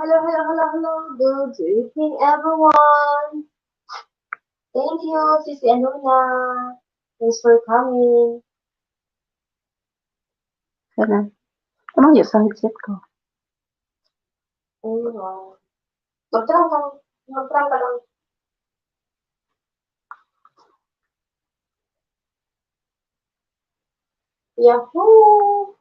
Hello, hello, hello, hello. Good evening, everyone. Thank you, Sisi Anuna. Thanks for coming. Ganun. Emang yun sa headset ko? Wow. Mag-try lang. Mag-try ka lang. Yahoo!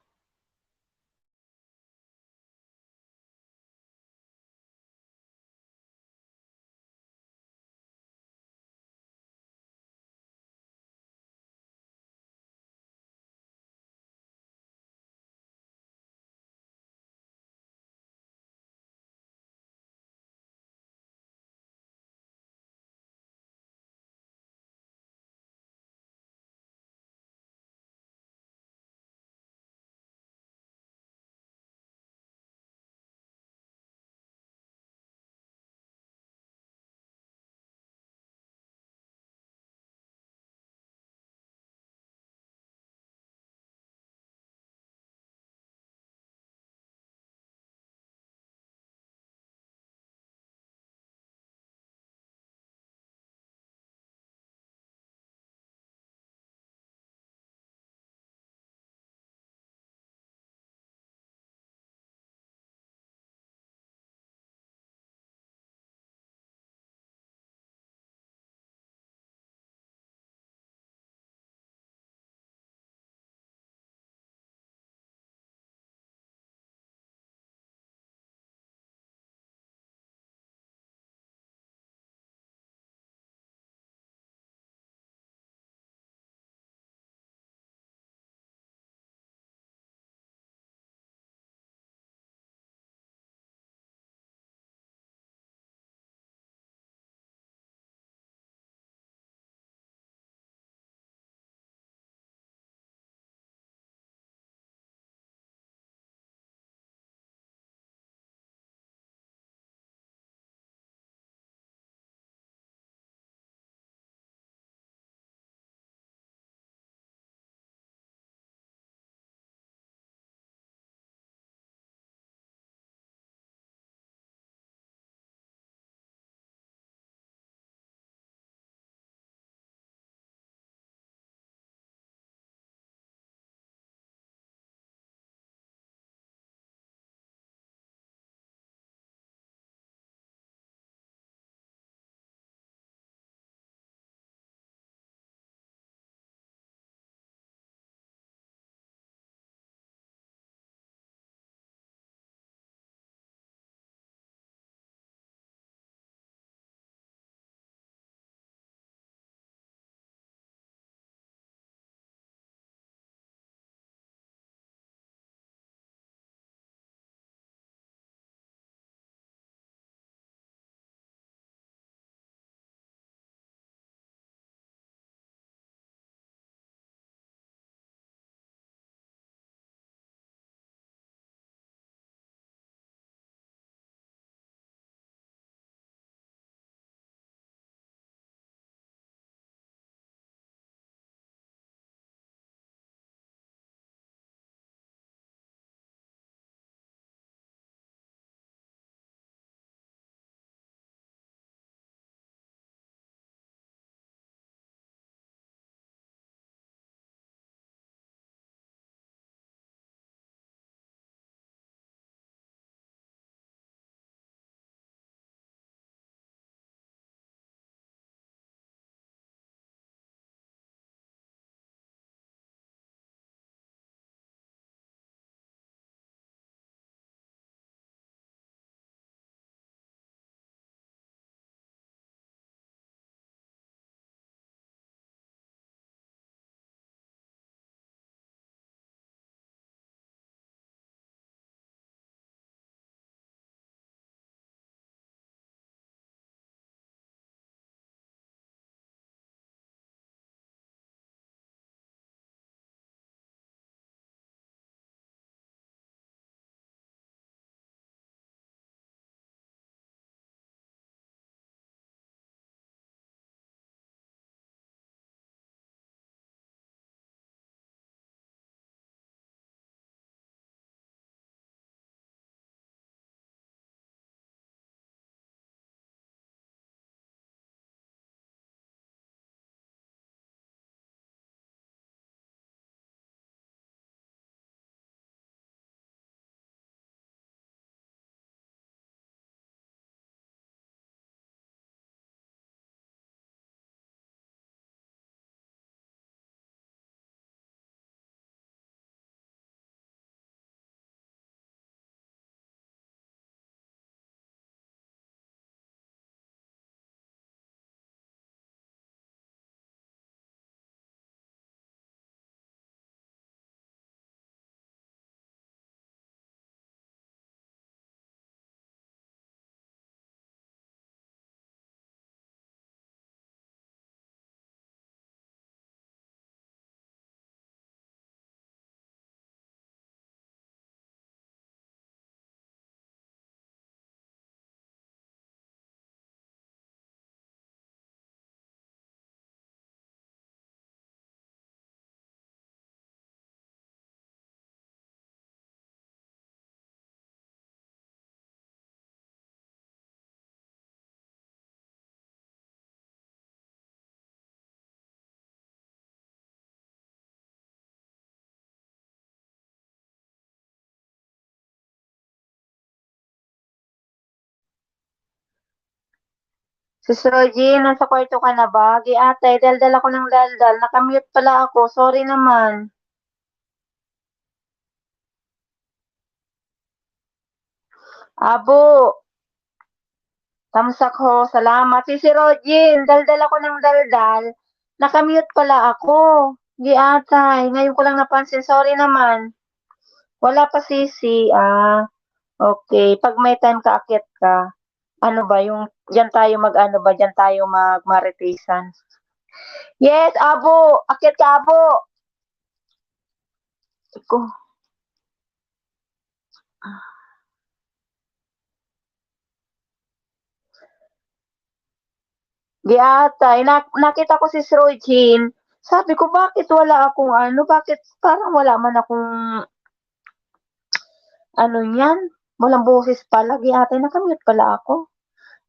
Sis Rogie, nasa kwarto ka na ba? Gi ate, daldal ako ng daldal. Nakamute pala ako. Sorry naman. Abo, tamsak ho. Salamat. Sis Rogie, daldal ako ng daldal. Nakamute pala ako. Gi atay, ngayon ko lang napansin. Sorry naman. Wala pa sisi. Okay. Pag may time ka, akit ka. Ano ba, yung, diyan tayo mag-ano ba, diyan tayo mag-maritisan. Yes, abo. Akit ka, abo. Iko. Di atay, nakita ko si Srojin. Sabi ko, bakit wala akong ano, bakit parang wala man akong ano yan? Walang boses pala. Di atay, nakamute pala ako.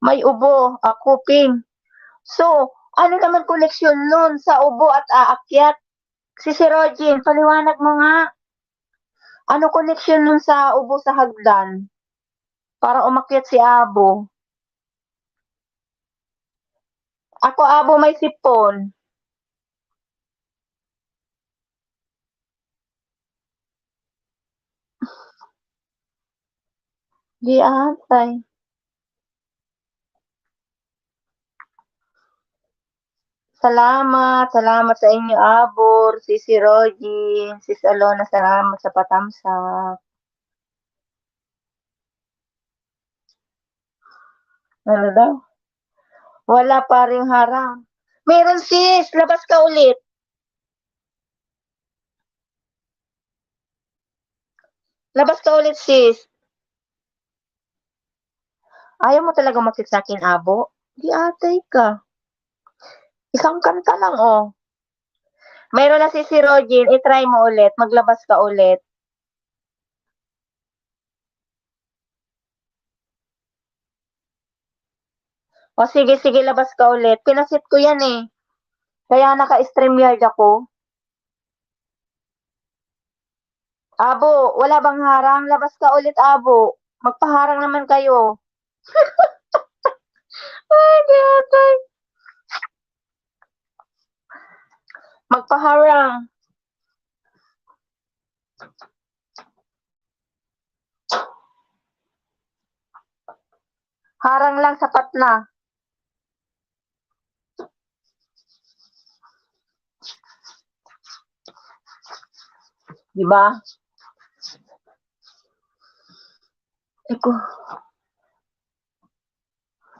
May ubo, ako, ping. So, ano naman koneksyon nun sa ubo at aakyat? Si Srojin, paliwanag mo nga. Ano koneksyon nun sa ubo sa hagdan? Para umakyat si Abo. Ako, Abo, may sipon. Di atay. Salamat sa inyo, Abor, Sisi Rogie, Sis Alona, salamat sa patamsak. Ano daw? Wala pa ring harang. Meron sis, labas ka ulit. Labas ka ulit sis. Ayaw mo talaga makit sa akin, Abo? Di atay ka. Isang kanta lang, oh. Mayroon na si Rogie, itry mo ulit, maglabas ka ulit. O sige, labas ka ulit. Pinasit ko yan eh. Kaya naka-StreamYard ako. Abo, wala bang harang? Labas ka ulit, Abo. Magpaharang naman kayo. Ay, di atay. Magpaharang. Harang lang, sapat na. Diba? Eko.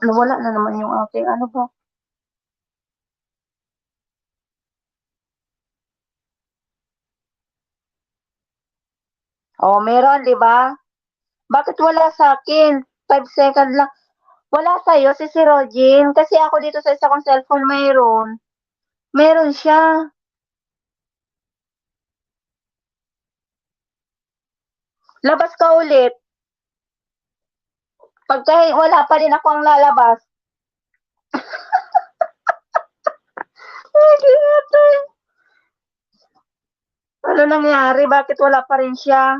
Nawala na naman yung aking ano ba? Oh, meron, di ba? Bakit wala sa akin? 5 seconds lang. Wala sa'yo, si Rogin. Kasi ako dito sa isa kong cellphone mayroon. Meron siya. Labas ka ulit. Pagka wala pa rin ako ang lalabas. Ano nangyari? Bakit wala pa rin siya?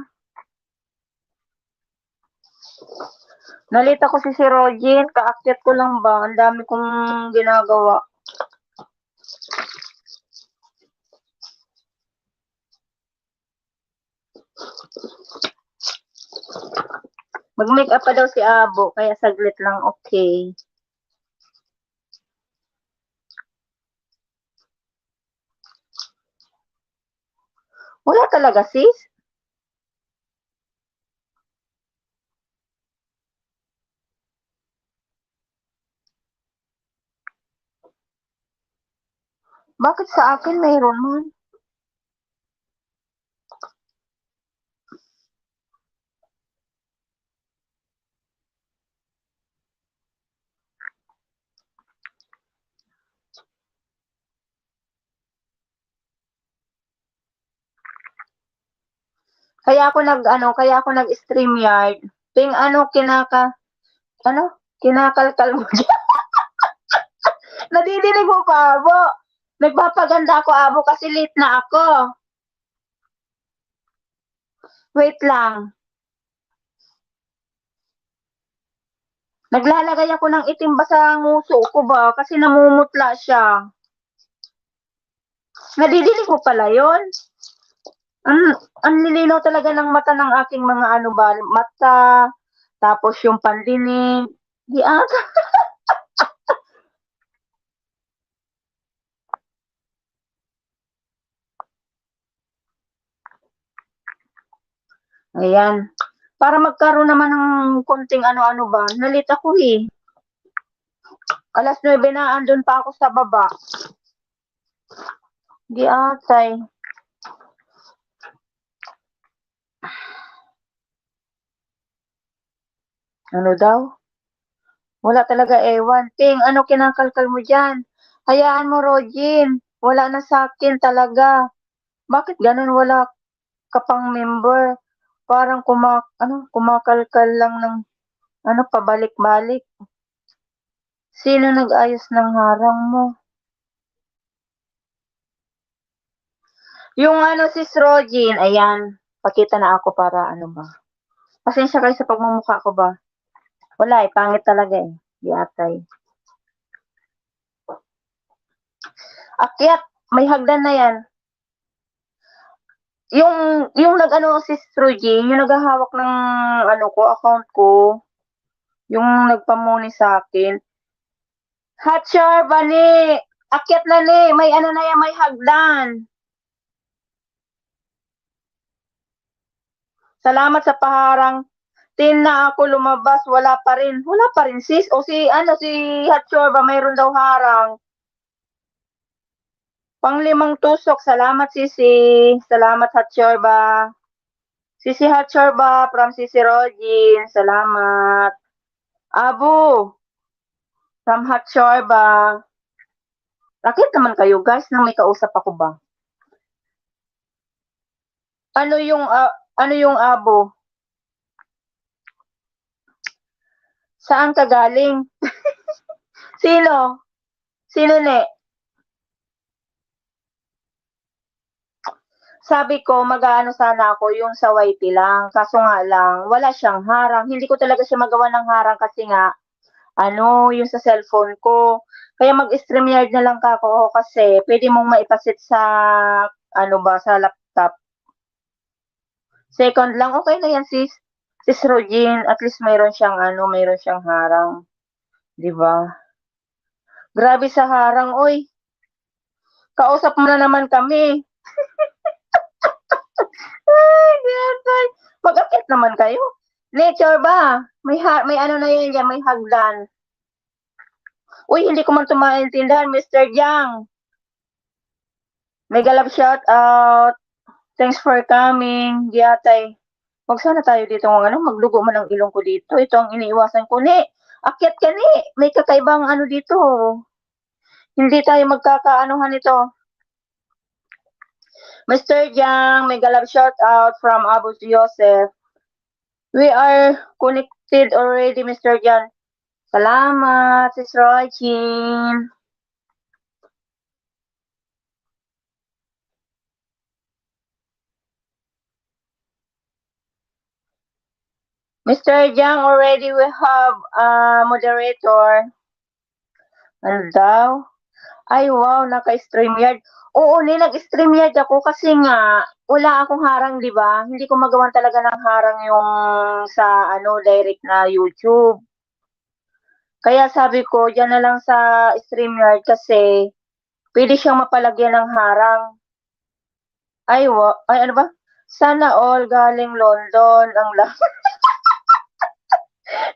Nalita ko si Rogin. Kaakyat ko lang ba? Ang dami kong ginagawa. Mag-make up pa daw si Abo, kaya saglit lang, okay. Wala talaga, sis? Bakit sa akin mayroon man? Kaya ako nag-StreamYard. Ting kinakalkal mo dyan. Nadidinig mo pa, Abo? Nagpapaganda ako, Abo, kasi late na ako. Wait lang. Naglalagay ako ng itim ba sa nguso ko ba? Kasi namumutla siya. Nadidinig mo pala yun? Ang lilinaw talaga ng mata ng aking mga ano ba, mata, tapos yung pandinig. Di ata. Ayan. Para magkaroon naman ng konting ano-ano ba. Nalita ko eh. Alas 9 na andun pa ako sa baba. Di atay. Ano daw? Wala talaga ewan. Ting, ano kinakalkal mo dyan? Hayaan mo, Rogin. Wala na sa akin talaga. Bakit ganun wala ka pang member? Parang kumakalkal lang ng pabalik-balik. Sino nag-ayos ng harang mo? Yung sis Rogin, ayan. Pakita na ako para ano ba. Pasensya kayo sa pagmumukha ko ba. Wala eh, pangit talaga eh. Di atay. Akyat, may hagdan na yan. Yung si Rogin, yung naghahawak ng account ko, yung nagpamuni sa akin. Hatcher, bani! Akyat na ni! May na yan, may hagdan. Salamat sa paharang. Tin na ako lumabas, wala pa rin. Wala pa rin sis. O si Hatcher ba mayroon daw harang. Pang-5 tusok. Salamat sisi. Salamat Hatcher ba. Sisi Hatcher ba from Sisi Rogin. Salamat. Abu. From Hatcher ba. Bakit naman kayo guys nang may kausap ako ba? Ano yung abo? Saan ka galing? Sino? Sino ne? Sabi ko mag-aano sana ako yung sa YT lang. Kaso nga lang, wala siyang harang. Hindi ko talaga siya magawa ng harang kasi nga, yung sa cellphone ko. Kaya mag-StreamYard na lang ako kasi pwede mong maipasit sa, sa laptop. Second lang, okay na yan sis. Sis Rogin, at least mayroon siyang harang. 'Di ba? Grabe sa harang, oy. Kausap mo na naman kami. Ay, gantay. Mag-akit naman kayo. Nature ba? May ano na yan dyan, may hagdan. Uy, hindi ko man ito maintindihan, Mr. Jiang. Mega love shout out. Thanks for coming. Giyatay. Huwag sana tayo dito magdugo man ang ilong ko dito. Ito ang iniiwasan ko. Ni, akyat ka ni. May kakaibang dito. Hindi tayo magkakaanuhan ito. Mr. Jiang, mega love shout out from Abu Joseph. We are connected already, Mr. Jiang. Salamat, Sis Rogin. Mr. Jiang, already we have a moderator. Ano daw? Ay, wow, naka-StreamYard. Oo, nag-StreamYard ako kasi nga, wala akong harang, di ba? Hindi ko magawan talaga ng harang yung sa, direct na YouTube. Kaya sabi ko, dyan na lang sa StreamYard kasi pwede siyang mapalagyan ng harang. Ay, ano ba? Sana all galing London ang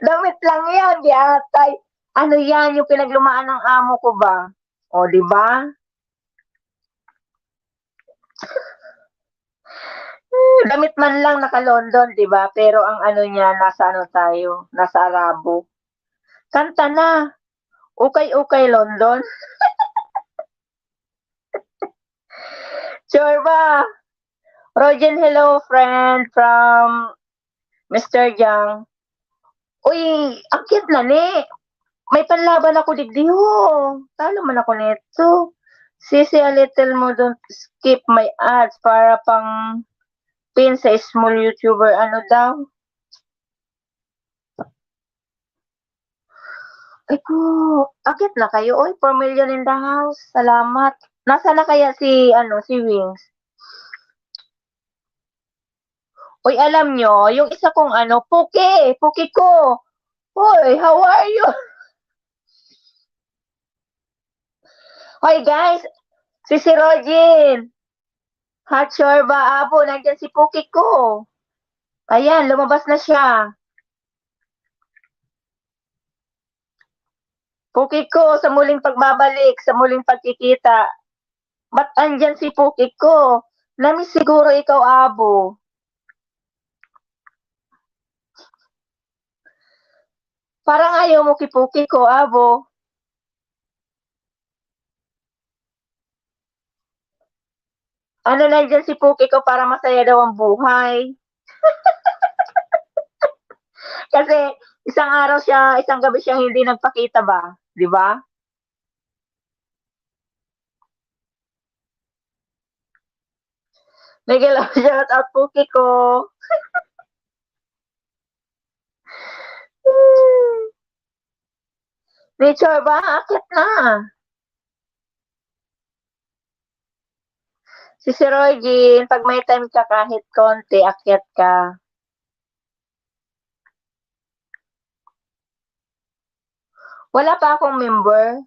damit lang yan, di atay. Ano yan, yung pinaglumaan ng amo ko ba? O, di ba? Damit man lang naka-London, di ba? Pero ang niya, nasa tayo, nasa Arabo. Kanta na. Ukay-ukay London. Sure ba? Rogen, hello friend from Mr. Jiang. Uy, akit na ni. May panlaban ako digdiho. Talo man ako nito. Sisi a little mo, don't skip my ads para pang pin sa small YouTuber. Ano daw? Ay ko, akit na kayo. Oy, 4 million in the house. Salamat. Nasaan na kaya si Wings? Uy, alam nyo, yung isa kong Puki ko. Hoy, how are you? Hoy guys, si Rogin. Hot sure ba, Abo? Nandyan si Puki ko. Ayan, lumabas na siya. Puki ko, sa muling pagbabalik, sa muling pagkikita. Ba't andyan si Puki ko? Namiss siguro ikaw, Abo. Parang ayaw mo kipuki ko, Abo. Ano nandyan si Puki ko para masaya daw ang buhay. Kasi isang gabi siya hindi nagpakita ba? Di ba? Miguel, shout out Puki ko. Nature ba? Akit na. Si Sir Regine, pag may time ka kahit konti, akyat ka. Wala pa akong member.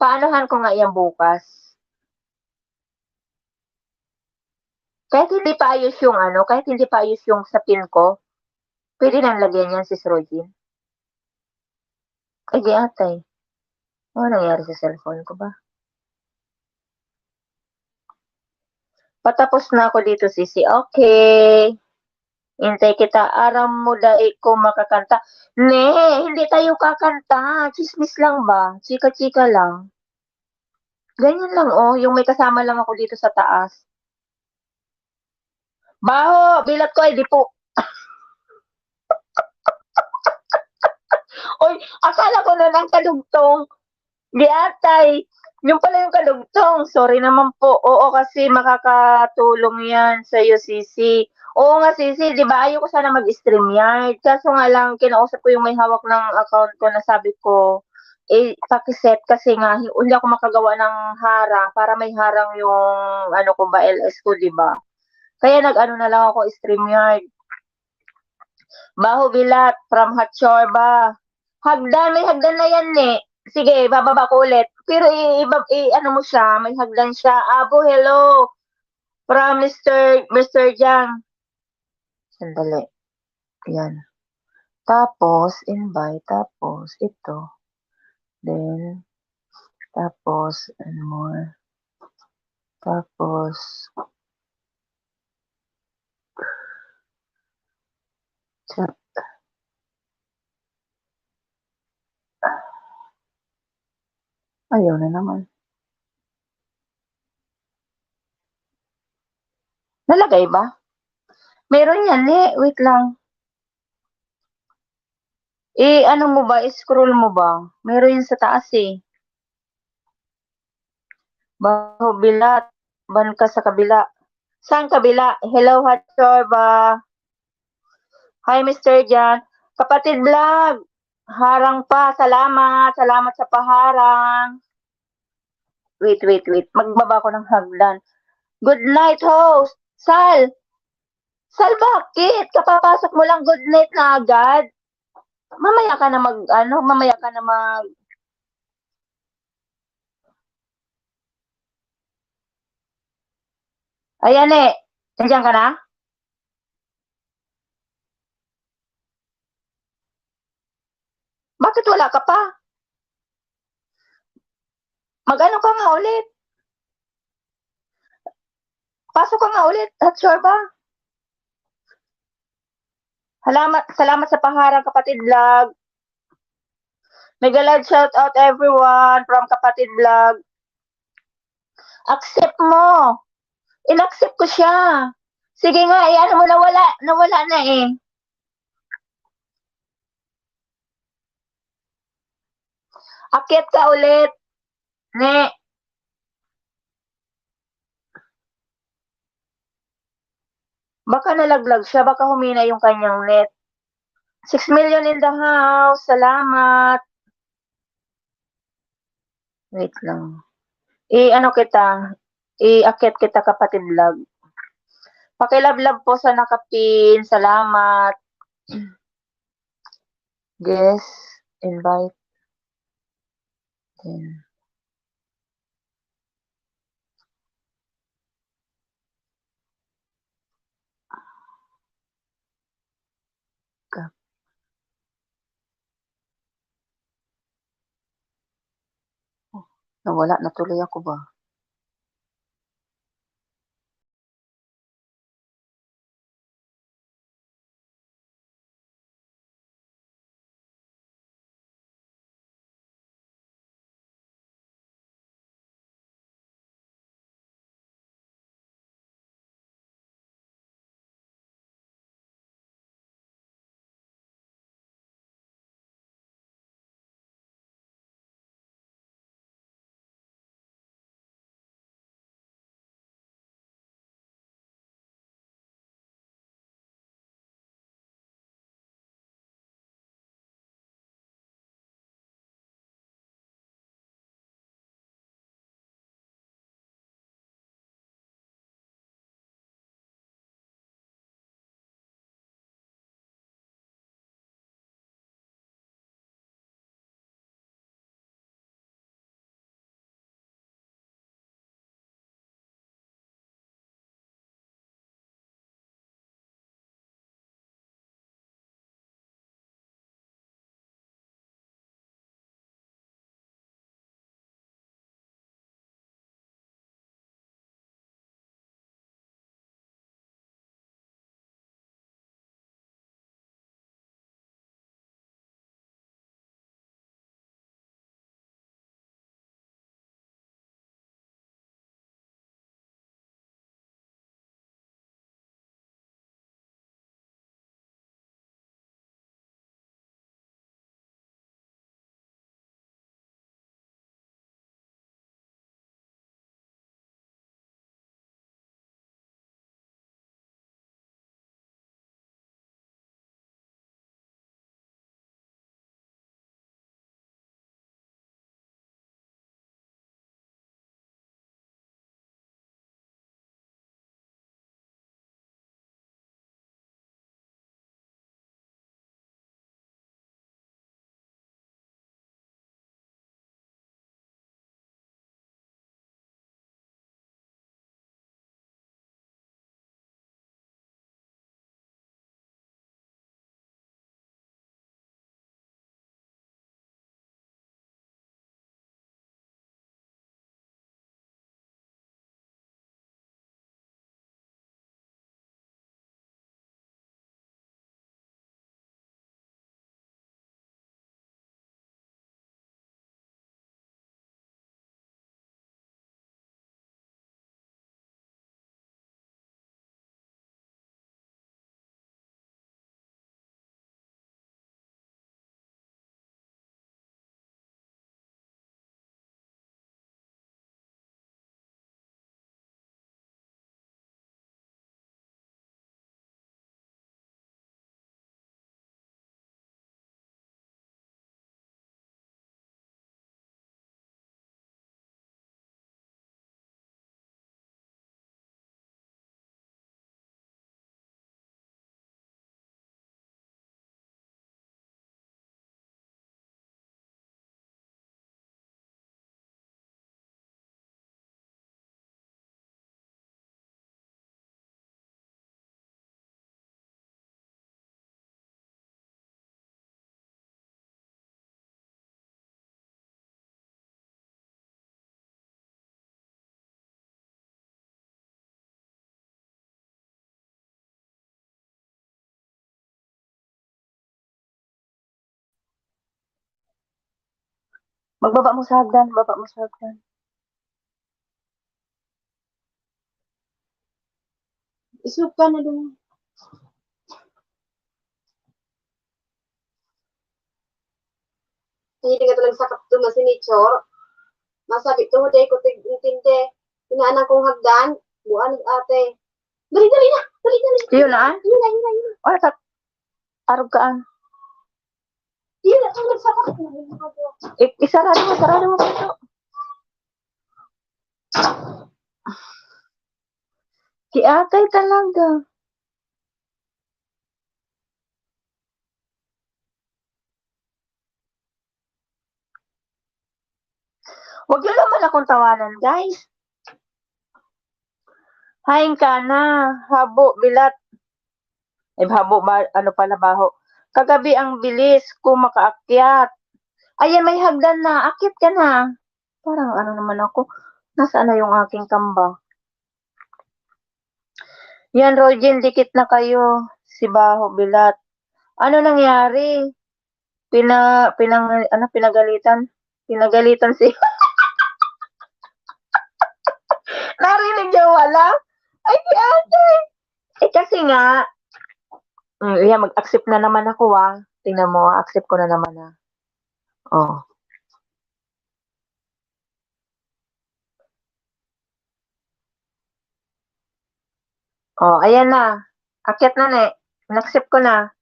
Paanohan ko nga yan bukas. Kahit hindi pa ayos yung kahit hindi pa ayos yung sa pin ko, pwede nang lagyan yan si Sir Regine. Ay, di atay. Ano nangyari sa cellphone ko ba? Patapos na ako dito, Sisi. Okay. Hintay kita. Aram mo dai ko makakanta. Ne, hindi tayo kakanta. Chismis lang ba? Chika-chika lang. Ganyan lang, oh. Yung may kasama lang ako dito sa taas. Baho! Bilat ko ay di po. Oy, akala ko na ng kadugtong. Di atay. Yung pala yung kadugtong. Sorry naman po. Oo, kasi makakatulong yan sa'yo, Sisi. Oo nga, Sisi. Di ba ayaw ko sana mag-stream yan. Kaso nga lang, kinausap ko yung may hawak ng account ko na sabi ko, pakiset kasi nga, hindi ako makagawa ng harang para may harang yung ko ba, LS ko, di ba? Kaya nag-ano na lang ako, StreamYard. Baho Bilat from Hatchorba. Hagdan, may hagdan na yan eh. Sige, bababa ko ulit. Pero ano mo siya, may hagdan siya. Abo, hello. From Mr. Jang. Sandali. Yan. Tapos, invite. Tapos, ito. Then, tapos, ano more. Tapos, chat. Ayaw na naman. Nalagay ba? Meron yan eh. Wait lang. Ano mo ba? Scroll mo ba? Meron yan sa taas eh. Baho Bilat. Ban ka sa kabila. Saan kabila? Hello, Hatchorba. Hi, Mr. Jan. Kapatid vlog. Harang pa. Salamat. Salamat sa paharang. Wait. Magbaba ko ng hagdan. Good night, host. Sal. Sal, bakit? Kapapasok mo lang good night na agad. Mamaya ka na Ayan eh. Nandiyan ka na? Bakit wala ka pa? Mag-ano ka nga ulit? Pasok ka nga ulit. Sure ba? Salamat sa paharang, kapatid vlog. Mega loud shout out everyone from kapatid vlog. Accept mo. In-accept ko siya. Sige nga, ano mo, nawala na eh. Akyat ka ulit. Ne. Baka nalaglag siya, baka humina yung kanyang net. 6 million in the house. Salamat. Wait lang. I-ano kita, i-akyat kita kapatid vlog. Pakilove-love po sa nakapin. Salamat. Guest, invite. Then. Nawala na tuloy ako ba? Magbaba mo sa hagdan, baba mo sa hagdan. Isog ka na doon. Hindi ka talagang sakap doon si Nichor. Masabi to, day ko tigintinte. Pinaanan kong hagdan. Buwan ng ate. Dali, dali na! Dali, dali! Yun na? Yun na, yun na, yun na. Wala ka. Arog kaan. Yun na, ang nagsakap. Isarado mo pinto. Si Atay talaga. Huwag niyo naman akong tawanan, guys. Hain ka na. Habo, bilat. Habo ba? Ano pala baho? Kagabi ang bilis ko makaakyat. Ayan, may hagdan na. Akyat ka na. Parang ano naman ako. Nasaan na yung aking kamba? Yan, Rogin, dikit na kayo. Si Baho, bilat. Ano nangyari? Pinagalitan? Pinagalitan si... Narinig niyo wala? Ay, si ate. Kasi nga, yeah, mag-accept na naman ako, Tingnan mo, accept ko na naman, Oh. Oh, ayan na. Akyat na, ne. In-accept ko na.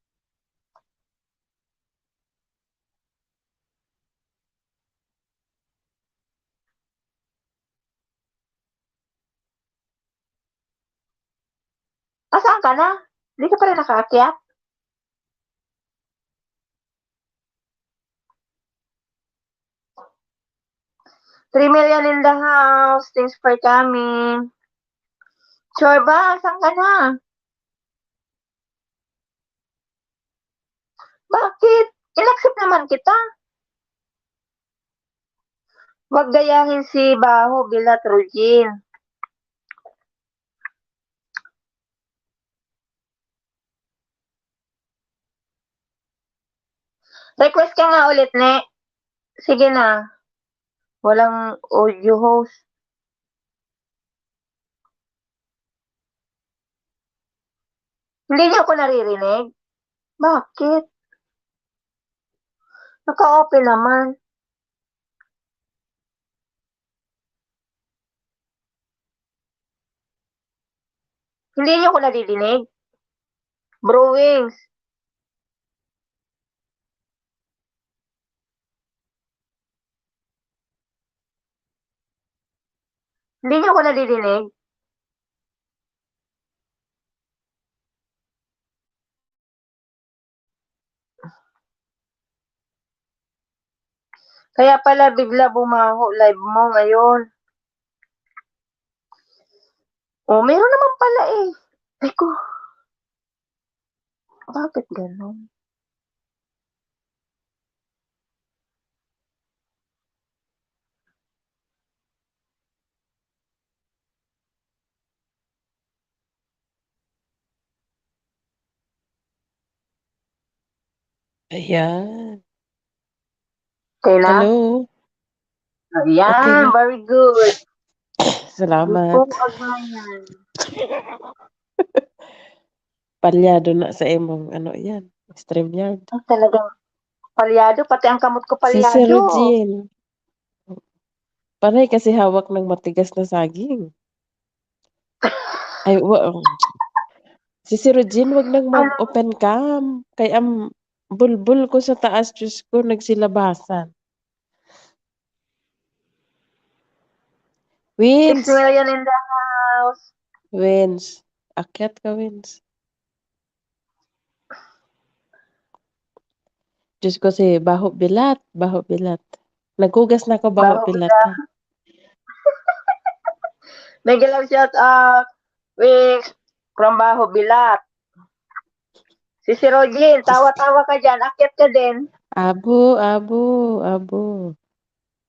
Saan ka na? Hindi ka pa rin nakaakyat? $3 million in the house. Thanks for coming. Sure ba? Saan ka na? Bakit? In-accept naman kita. Huwag gayahin si Baho, bilat, Rogin. Request ka nga ulit, ne. Sige na. Walang audio host. Hindi niyo ako naririnig? Bakit? Naka-open naman. Hindi niyo ako naririnig? Brewings. Hindi niyo ako naririnig? Kaya pala bigla bumaho live mo ngayon. Oh, meron naman pala eh. Teko. Bakit ganun? Ayan. Okay na? Hello. Ayan, Okay na. very good. Salamat. Gusto agmayan. Palyado na sa imong ano yan. StreamYard. Talagang palyado, pati ang kamot ko Si palyado. Rogin. Panay kasi hawak ng matigas na saging. Ay, si Rogin, wag nang mag-open cam. Kay ang bulbul ko sa taas, Diyos ko, nagsilabasan. 6 Wins! million in the house. Wins. Akyat ka, Wins. Diyos ko si Baho Bilat. Baho Bilat. Naghugas na ako Baho Bilat. Ha? Nagalaw shout out with from Baho Bilat. Si Rogin, tawa-tawa ka dyan. Akyat ka din. Abo.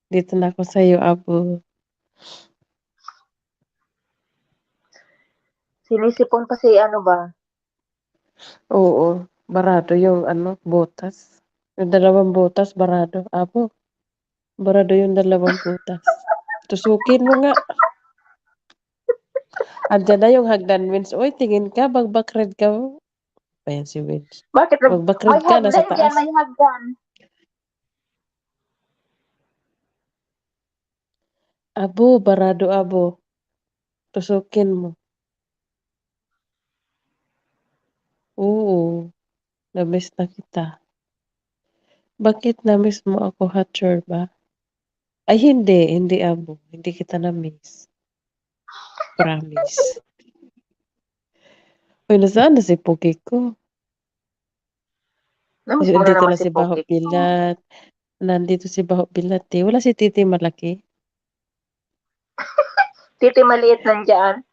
Dito na ako sa'yo, Abo. Sinisipon pa si ano ba? Oo. Barado yung butas. Yung 2 butas, barado. Abo. Barado yung 2 butas. Tusukin mo nga. Andyan na yung hagdan, Wins. Uy, tingin ka, bagbakred ka. Ayan si Wins. Bakit? Bagbakred ka, nasa May taas. may hagdan. Abo, barado, Abo. Tusukin mo. Oo. Na-miss na kita. Bakit na-miss mo ako, Hatcher ba? Ay, hindi. Hindi, Abo. Hindi kita na-miss. Promise. Uy, nasaan na si Pogi ko? Namiss mo na Dito naman na si si Baho Pogi ko. Pilat. Nandito si Baho Pilat eh. Wala si Titi Malaki. Titi maliit nandiyan.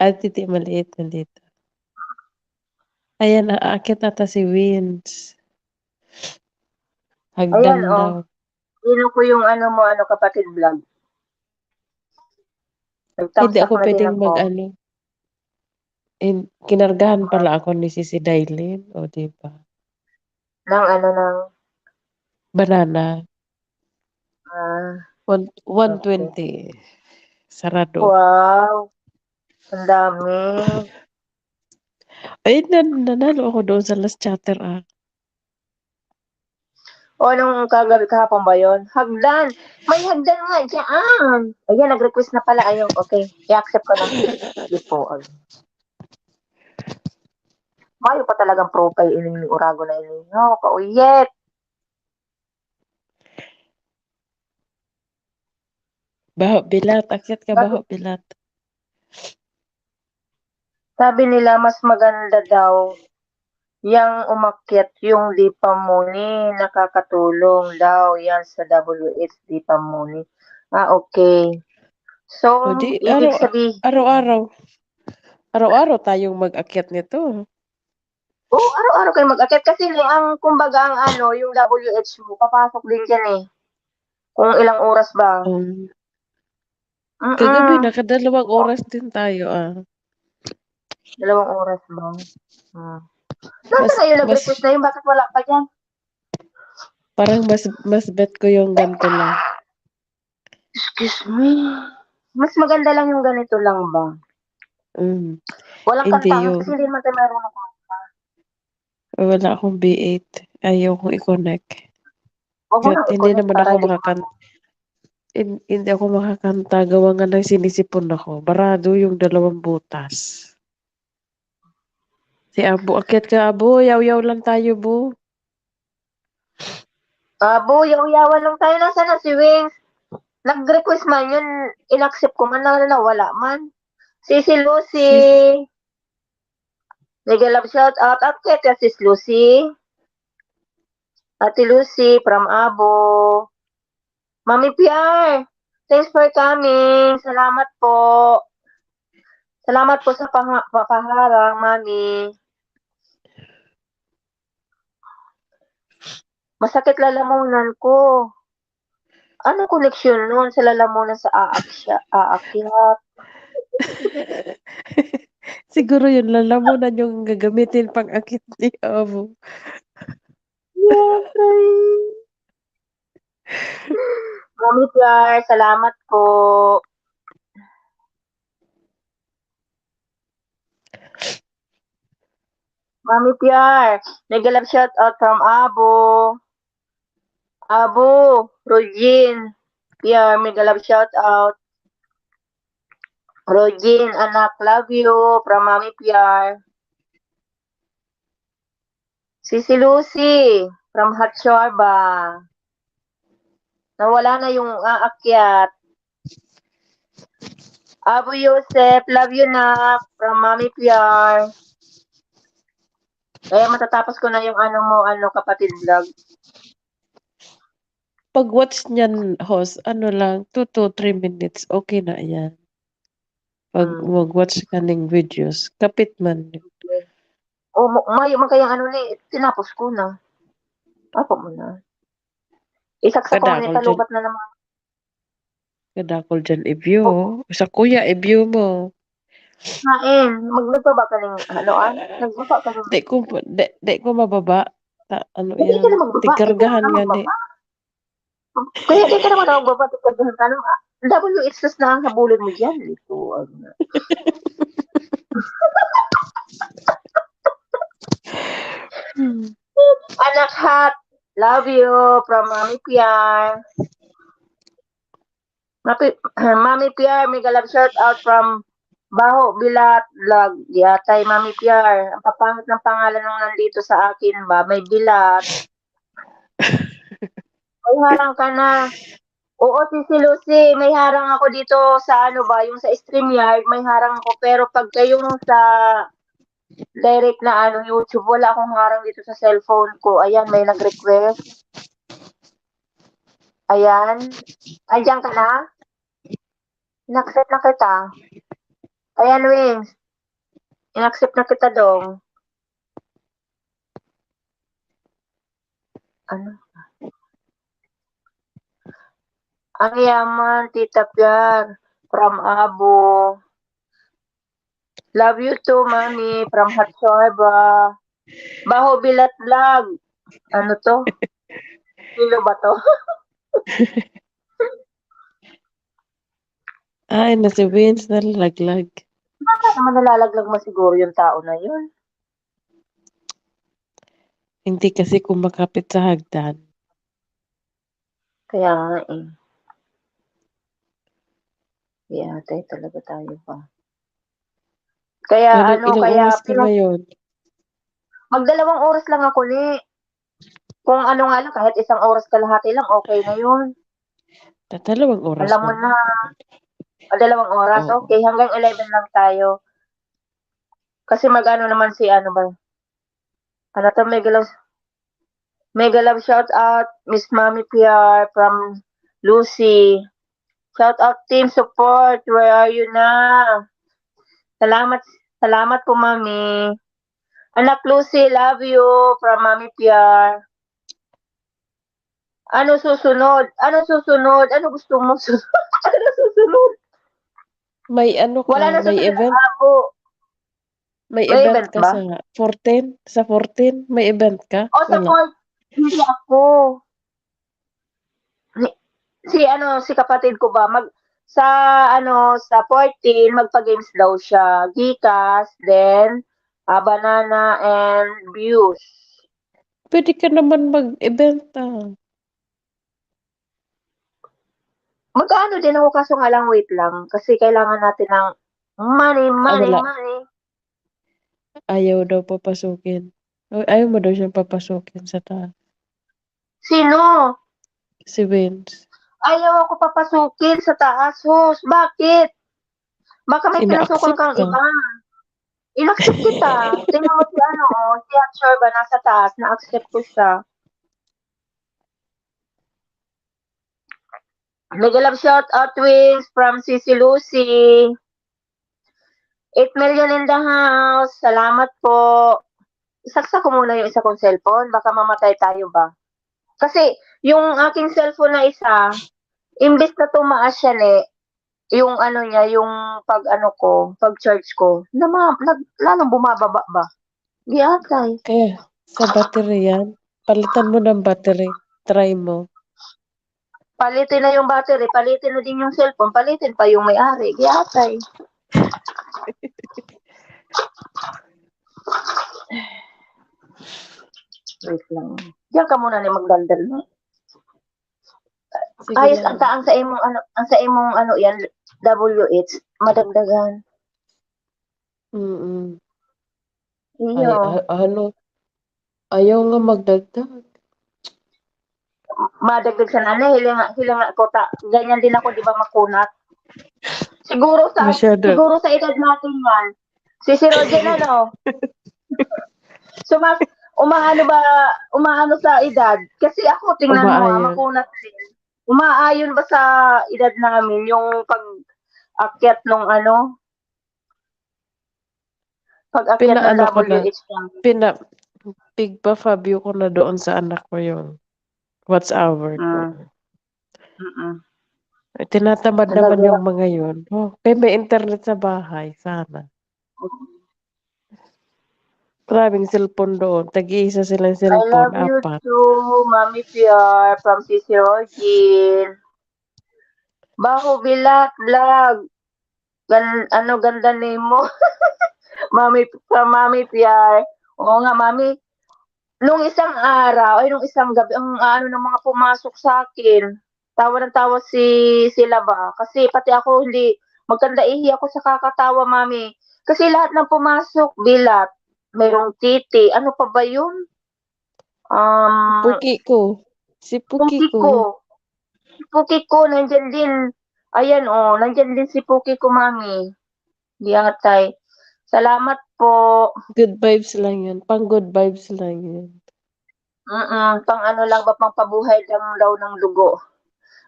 At Titi Maliit nandito. Ayan, aakyat ata si Wins. Ayan, Hagdan oh. daw. Sino ko yung ano mo, ano, kapatid vlog. Hindi Nagtamsak ako na din pwedeng ako. mag-ano. Kinargahan pala ako ni Sisi Dailin. O, diba? Ng ano, ng, Banana. ah, 120. Sarado. wow. Ang dami. Ay, nanalo ako doon sa last chatter ah. O, anong kagabi kahapon ba yun? Hagdan. May hagdan nga dyan. Ayan, nag-request na pala. Ayun, okay. I-accept ko na. Sige po. Mayo pa talagang profile ini Urago na ini. No, kauyet. Baho Bilat. Akyat ka Baho Bilat. Sabi nila mas maganda daw yang umakyat yung Lipa Muni. Nakakatulong daw yan sa WH Lipa Muni. Ah, okay. So, O di, ibig sabihin, araw-araw. Araw-araw tayong mag-akyat nito. oh, araw-araw kayo mag-akyat kasi ang kumbaga ang ano, yung WH mo, papasok din dyan eh. Kung ilang oras ba. Kagabi, Mm-mm. nakadalawang oras din tayo ah. 2 oras ba? Nasaan na yung nag-request na yun? Bakit wala pa dyan? Parang mas bet ko yung ganito lang. Excuse me. Mas maganda lang yung ganito lang ba? Walang Hindi kantahan yung, kasi hindi naman tayo marunong kumanta. wala akong B8. Ayaw kong i-connect. Huwag mo At nang hindi i-connect naman para ako hindi makakanta. Hindi ako makakanta. Gawa nga ng sinisipon ako. Barado yung 2 butas. Si Abo, akyat ka Abo. Yaw-yaw lang tayo, Bu. Yaw-yawan lang tayo. Nasaan na si Wings? Nag-request man yun. In-accept ko man na wala man. Si Lucy. Nag-love shout out. Akit si Lucy. Ate Lucy from Abo. Mami Pierre. Thanks for coming. Salamat po. Salamat po sa papaharang, Mami. Masakit lalamunan ko. Anong koneksyon nun sa lalamunan sa aakyat? Siguro yun, lalamunan yung gagamitin pang akit ni Abo. Yay! Mami Piar, salamat po. Mami Piar, nag-love shout out from Abo. Abo, Rogin. Piar, nag-love shout out. Rogin, anak, love you from Mami Piar. Sisi Lucy from Hatshorba. Nawala na yung aakyat. Abu Yusef, love you na from Mami Piar. Matatapos ko na yung kapatid vlog. Pag-watch niyan, host, lang, 2 to 3 minutes, okay na yan. Pag mag-watch ka ng videos, kapit man. Mayo man kayang tinapos ko na. Ako mo na. Isaksak ko ni talubat na naman. Kadakol dyan i-view. Sa kuya, i-view mo. Maglaba ba ka ng Nagbaba ka ng... Di ko mababa. Hindi ka na magbaba. Tigargahan nga ni. Kaya di ka naman magbaba. Tigargahan ka naman. WHS na ang habulin mo dyan. Ito. Anak hat. Love you from Mami Piar. Mami Piar, may galap shout out from Baho Bilat Vlog. Yatay Mami Piar. Ang papangit ng pangalan ng nandito sa akin ba? May Bilat. Ay, harang ka na. Oo, si Lucy, may harang ako dito sa ano ba, yung sa StreamYard, may harang ako. Pero pagka yung sa direct na ano, YouTube, wala akong harang dito sa cellphone ko. Ayan, may nag-request. Ayan. Andiyan ka na? In-accept na kita. Ayan, Wings. In-accept na kita dong. Ano? Ang yaman, Tita Piar. From Abo. Love you too, Mami. From Hatsorba. Baho Bilat Vlog. Ano to? Sino ba to? Ay, na si Vince nalalaglag. Baka naman nalalaglag mo siguro yung tao na yun. Hindi kasi kumakapit sa hagdan. Kaya nga eh. Kaya tayo talaga tayo pa. Kaya Ilang kaya oras ka ngayon? magdalawang oras lang ako ni. Kung ano nga lang, kahit isang oras kalahati lang, okay na yun. Dalawang oras Alam mo lang. na, dalawang oras, Oo. okay, hanggang 11 lang tayo. Kasi mag-ano naman si ano ba? Ano to, mega love shout out, Miss Mami PR from Lucy. Shout out team support, where are you na? Salamat po Mami. Anak Lucy, love you from Mami PR. Ano susunod? Ano susunod? Ano gusto mo susunod? Ano susunod? May ano ka, Wala na may susunod event? na ako. May May event event ka ba? sa 14? Sa 14? May event ka? O sa Wala. fourth, hindi ako. Si kapatid ko ba, sa 14, magpa-games daw siya. Gikas, then, banana and views. Pwede ka naman mag-event Magkano din ako kaso nga lang wait lang. Kasi kailangan natin ng money. Wala. Ayaw daw papasukin. Ayaw mo daw siyang papasukin sa taas. Sino? Si Vince. Ayaw ako papasukin sa taas, host. Bakit? Baka may pinasukan Ina-accept kang ka. iba. In-accept kita. Tingnan mo si Hatcher ba nasa taas, na-accept ko siya. Mega love shout out Wings from Sisi Lucy. 8 million in the house. Salamat po. Isaksak ko muna yung isa kong cellphone. Baka mamatay tayo ba? Kasi yung aking cellphone na isa, imbes na tumaas siya yung ano niya, yung pag charge ko, lalong bumababa ba? Di atay. Kaya, sa battery yan. Palitan mo ng battery. Try mo. Palitin na yung battery, palitin na din yung cellphone, palitin pa yung may-ari. Di atay. Wait lang. Diyan ka muna ni magdaldal no? Sige Ayos lang. ang sa imong ano yan, WH, madagdagan. Mm-mm. Iyo. Ayaw nga magdagdag. Madagdag sa nanay, hilang ako ganyan din ako, di ba makunat? Siguro Masyado. sa edad natin yan. Si Roger umaano sa edad? Kasi ako, tingnan mo Umaayon. makunat din. Umaayon ba sa edad namin yung pag-akyat nung pag-akyat ng Pinaano ko na. WH namin? Big pa Fabio ko na doon sa anak ko yung what's hour ko. Mm-mm. Tinatamad naman Talaga. yung mga yun. Kaya may internet sa bahay. Sana. Maraming cellphone doon. Tag-iisa silang I cellphone. love you 4. too, Mami Piar from Sisi Rogin. Baho Bilat Vlog. Ganda name mo. Mami Piar. Oo nga, Mami. Nung isang araw, nung isang gabi, ang ng mga pumasok sa akin, tawa ng tawa sila ba? Kasi pati ako hindi, magkanda ihi ako sa kakatawa, Mami. Kasi lahat ng pumasok, bilat. Merong titi. Ano pa ba yun? Puki ko. Si Puki Puki ko. ko. Puki ko, nandyan din. Ayan, oh, nandyan din si Puki ko, mami. Di atay. Salamat po. Good vibes lang yun. Pang good vibes lang yun. Pang ano lang ba, pang pabuhay lang daw ng dugo.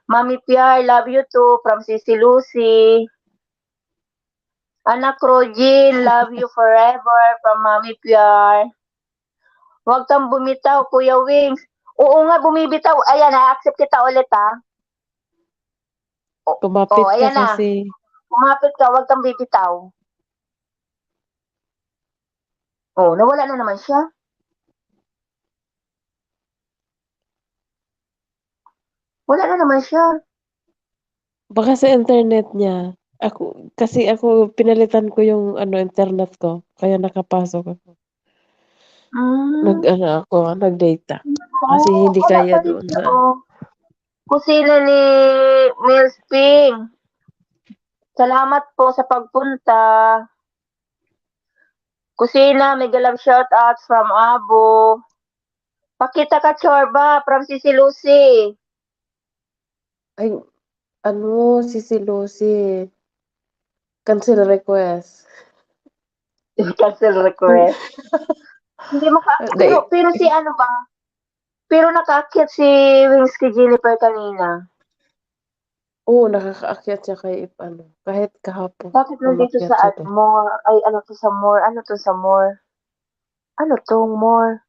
Mami Pia, I love you too. From Sisi Lucy. Anak Rogin, love you forever. From Mami Pia. Huwag kang bumitaw, Kuya Wings. Oo nga, bumibitaw. Ayan, na-accept kita ulit, ha. Kumapit ka Ayan na. kasi. Kumapit ka, huwag kang bibitaw. Nawala na naman siya. Wala na naman siya. Baka sa internet niya. Ako, pinalitan ko yung internet ko. Kaya nakapasok ako. Nag-data. Kasi hindi Wala kaya pa rin doon siya, sa... Kusina ni Mills Ping. Salamat po sa pagpunta. Kusina, mega love shout out from Abo. Pakita ka, Chorba, from Sisi Lucy. Ay, si Lucy. Cancel request. Cancel request. Hindi makaakyat. Pero si ano ba? Pero nakaakyat si Wings kay Jennifer kanina. Oo, nakakaakyat siya kahit kahapon. Bakit nandito Umakyat sa siya doon. more? Ay, ano to sa more? Ano to sa more? Ano tong more?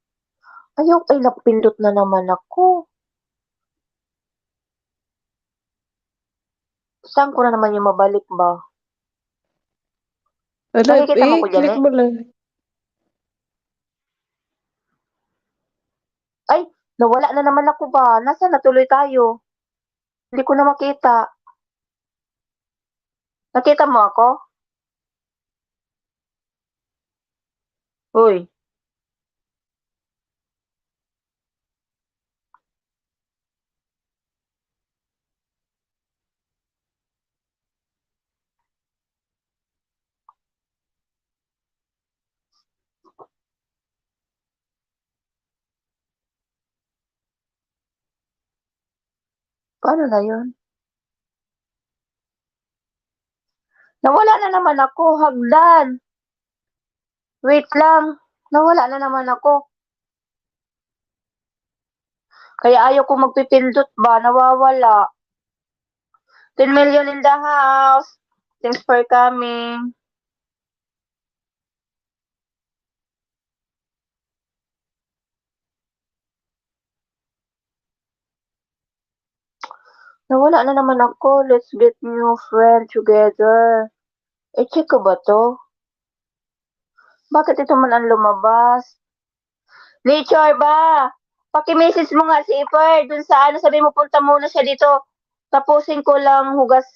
Ayaw, ay napindot na naman ako. Saan ko na naman yung mabalik ba? Nakikita mo ko dyan Click eh? mo lang. Ay, nawala na naman ako ba? Nasaan natuloy tayo? Hindi ko na makita. Nakita mo ako? Uy. Paano na yun? Nawala na naman ako. Hagdan. Wait lang. Nawala na naman ako. Kaya ayaw ko magpipindot ba? Nawawala. 10 million in the house. Thanks for coming. Nawala na naman ako. Let's get new friend together. Check ko ba to? Bakit ito man ang lumabas? Nature ba? Paki-message mo nga si Iper dun sa sabi mo punta muna siya dito. Tapusin ko lang hugas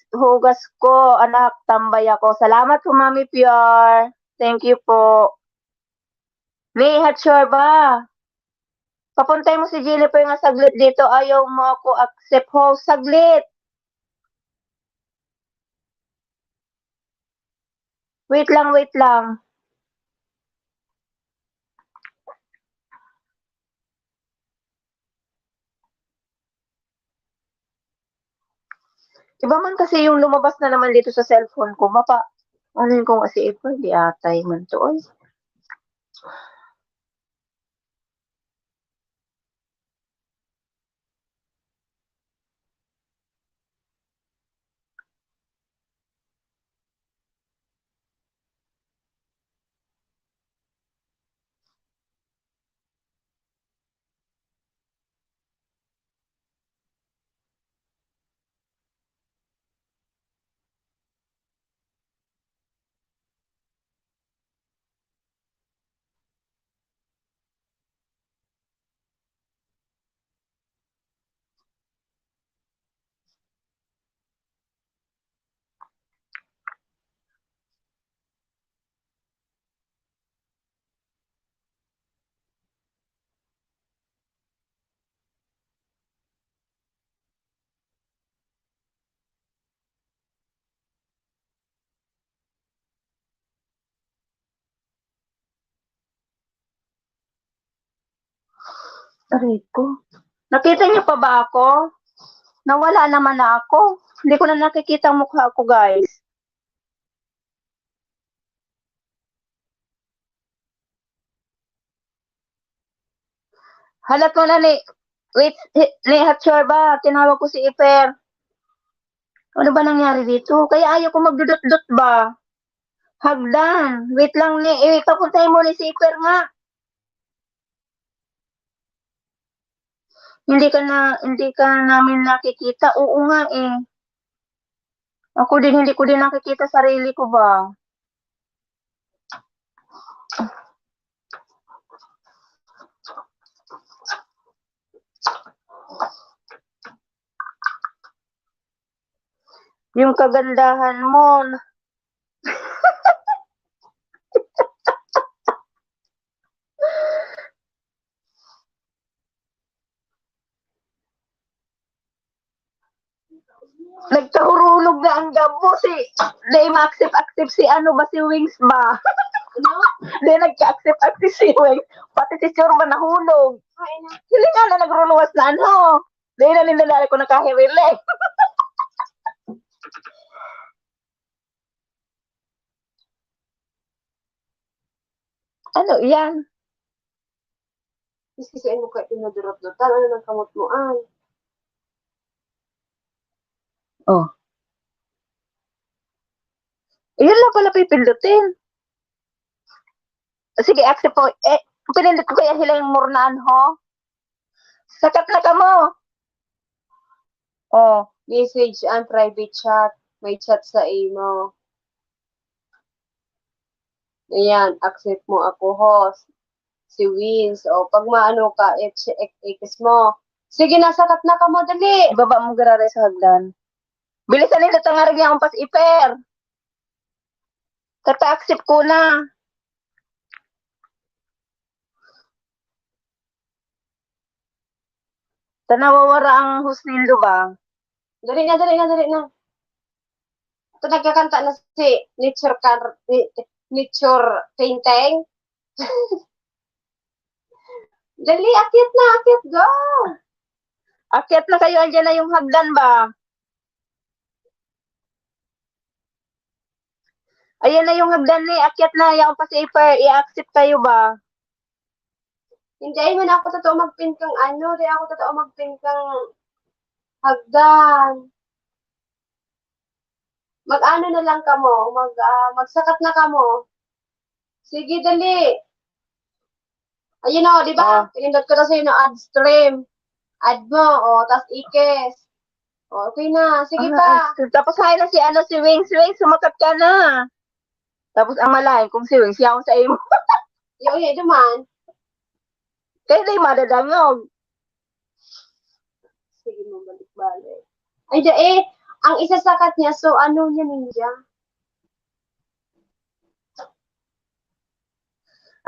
ko, anak, tambay ako. Salamat po, Mami Pior. Thank you po. Nihat sure ba? Papuntay mo si Jennifer nga saglit dito. Ayaw mo ako accept host. Saglit. Wait lang, wait lang. Iba man kasi yung lumabas na naman dito sa cellphone ko. Ano yung kung si April, di atay man to. Oy. Aray ko. Nakita niyo pa ba ako? Nawala naman na ako. Hindi ko na nakikita ang mukha ko, guys. Halat mo na ni... Wait, ni Hatcher ba? Tinawag ko si Iper. Ano ba nangyari dito? Kaya ayaw ko magdudot-dot ba? Hagdan. Wait lang ni... papuntahin mo ni si Iper nga. Hindi ka namin nakikita. Oo nga eh. Ako din, hindi ko din nakikita sarili ko ba? Yung kagandahan mo. Nagkahurulog na ang gabo si... Di ma-accept si ano ba si Wings ba? Ano? Di nagka-accept si Wings. Pati si Churba nahulog. Hindi nga na nagruluwas na ano. Di na nilalala ko nakahirile. Ano yan? Kasi mo kayo pinadurot-dutan. Ano nang kamot mo ay? Oh. Iyan lang pala pipindutin. Sige, accept po. Pinindot ko kaya sila yung murnaan, ho? Sakat na ka mo. Oh. Message and private chat. May chat sa imo. Ayan, accept mo ako, host. Si Wins. O, pag maano ka, x mo. Sige na, sakat na ka mo, dali. Ibaba mo garare sa hagdan. Bilisan nila tangarag niya akong pas-iper. Kata-accept ko na. Tanawawara ang husnindo ba? Dali na. Ito nagkakanta na si Nature Painting. Dali, akyat, go! Akyat na kayo, andyan na yung hagdan ba? Ayan na yung hagdan ni, akyat na, yung pas-iper, i-accept kayo ba? Hindi, ay man ako totoo magpin kang ano, di ako totoo magpin kang hagdan. Mag-ano na lang ka mo, magsakat na ka mo. Sige, dali. Ayun o, di ba? Pinindot ko na sa'yo ng ad stream. Add mo, tas ikes. Okay na, sige pa. Tapos hay na si Wings, sumakat ka na. Tapos ang malain, kung si Wings, yaw sa imo. Yung duman. Kaya di madadangog. Sige mo, balik-balik. Ay, ang isasakat niya, so ano niya ninja?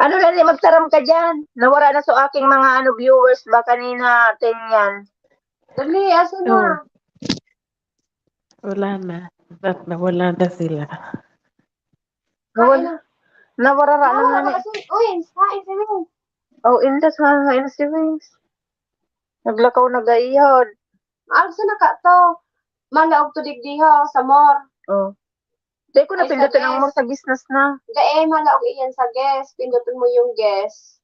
Ano na ni, magtaram ka dyan. Nawara na so aking mga viewers ba kanina, yan. Dali, asa na? Wala na. Nawala na sila. Nawara na nga ni. Uy, kain si Wings. Oh, indas nga si Wings. Naglakaw na gayod. Asa na ka to? Malaog to digdiho, sa more. Oh. Di ko napindutin ang more sa business na. Malaog iyan sa guest. Pindutin mo yung guest.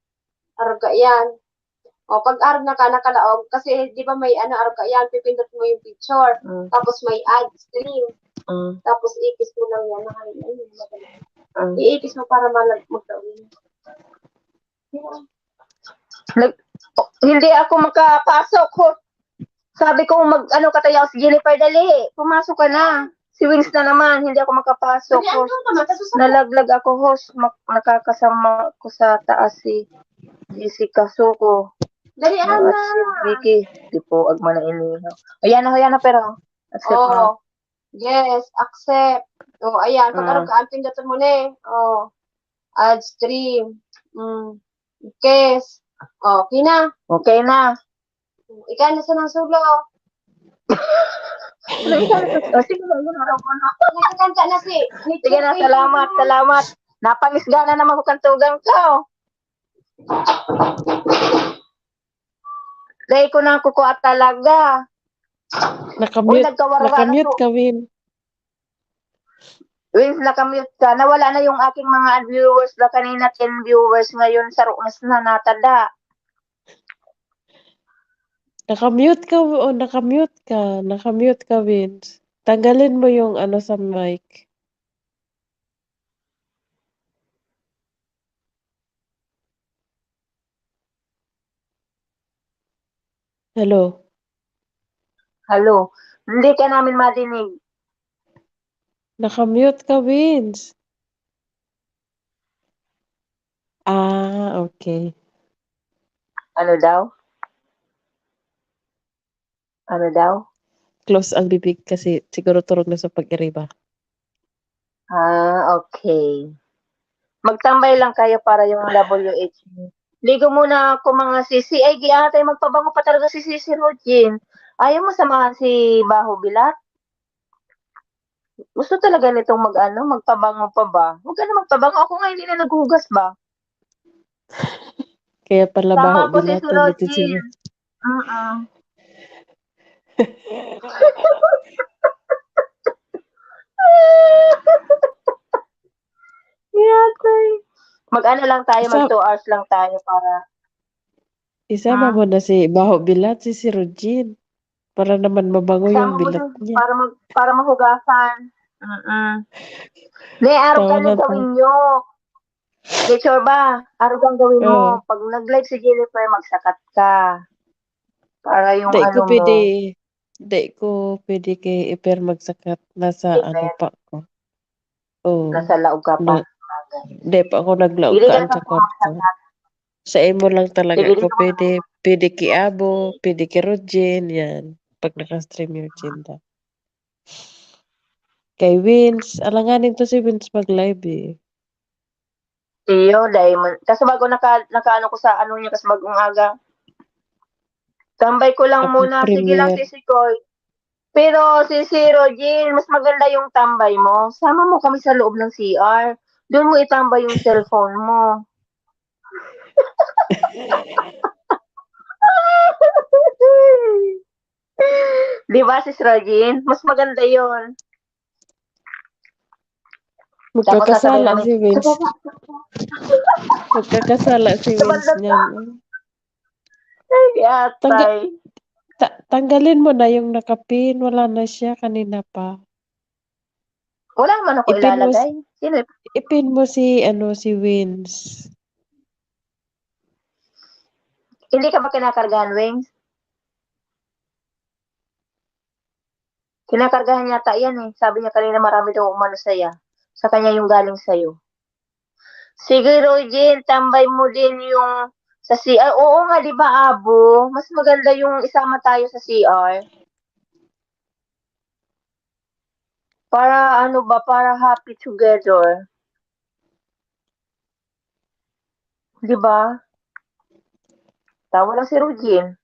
Arga yan. O, pag arg na ka, nakalaog. Kasi, di ba may arga yan, pipindot mo yung picture. Tapos may ad stream. Tapos, ikis mo lang yan. Iikis mo para magtawin. Hindi ako makapasok. Sabi ko, katayaw si Jennifer, dali. Pumasok ka na. Si Wings na naman, hindi ako makapasok. Nalaglag ako, host. Nakakasama ko sa taas si Jessica Suko. Dali, Ana. Si Vicky. Di po, agma na inihaw. Ayan na, pero. Accept mo. Yes, accept. Ayan. Pag-aragaan, pindutin mo na add stream. Guess. Okay na. Okay na. Ikaw na sa nang sulo. Sige na si. Sige na, salamat. Napangisga na naman ko kantugang ka. Dahil ko na kukuha talaga. Uy, Nakamute. nagkawarga na Nakamute to. ka, Win. Wins, nakamute ka. Nawala na yung aking mga viewers na kanina 10 viewers ngayon sa runas na natada. Nakamute ka, o nakamute ka. Nakamute ka, Vince. Tanggalin mo yung ano sa mic. Hello. Halo, hindi ka namin madinig. Nakamute ka, Vince. Ah, okay. Ano daw? Ano daw? Close ang bibig kasi siguro turog na sa pag-iriba. Ah, okay. Magtambay lang kayo para yung WH. Ligo muna ako mga sisi. Ay, giatay, magpabango pa talaga si Sisi Rodin. Ayaw mo samahan si Baho Bilat? Gusto talaga nitong magpabango pa ba? Huwag ka na magpabango. Ako nga hindi na naghugas ba? Kaya pala baho Sama ko si bilat ulitin Rodin. sila. Yatay. Mag-ano lang tayo, Isa, mag 2 hours lang tayo para isama mo na si baho bilat, si Regine. Para naman mabango yung kasama mo bilat dun niya. para mahugasan. Ne, araw ka Tawanan nang tayo. gawin nyo. De, ba? Araw kang gawin mo. Oh, Pag nag-live si Jennifer, magsakat ka. Para yung di ko ano mo, pwede, di ko pwede kay Iper magsakat. Nasa ano Jennifer, pa ko. Oh, nasa laog ka pa. na, di pa ako naglaog Illegal kaan ka sa po kwarto. magsakat. Sa imo lang talaga Sige, ko dito mo pwede. Pwede kay Abo, pwede kay Regine, yan. Pag naka-stream yung Chinda. Kay Vince, alanganin to si Vince mag-live eh. iyo, Diamond. Kasi bago nakaano ko sa ano niya, kasi bagong aga. Tambay ko lang Ako muna. Sige lang, premiere. Sisi Koy. Pero si Jean, mas maganda yung tambay mo. Sama mo kami sa loob ng CR. Doon mo itambay yung cellphone mo. Di ba, Sis Regine? Mas maganda yon. Tapos sasabay Magkakasala namin, si sa Vince. baba, Magkakasala si sa Vince banda ka. niyan. Ay, Tangga, yatay. tanggalin mo na yung nakapin. Wala na siya kanina pa. Wala naman ako Ipin mo, ilalagay. Sino? ipin mo si, ano, si Vince. Hindi ka ba kinakargahan, Wings? Kinakargahan yata yan eh. Sabi niya kanina marami daw umano saya. Sa kanya yung galing sa'yo. Sige, Rogin, tambay mo din yung sa CR. Oo nga, di ba, Abo? Mas maganda yung isama tayo sa CR. Para ano ba, para happy together. Di ba? Tawa lang si Rogin.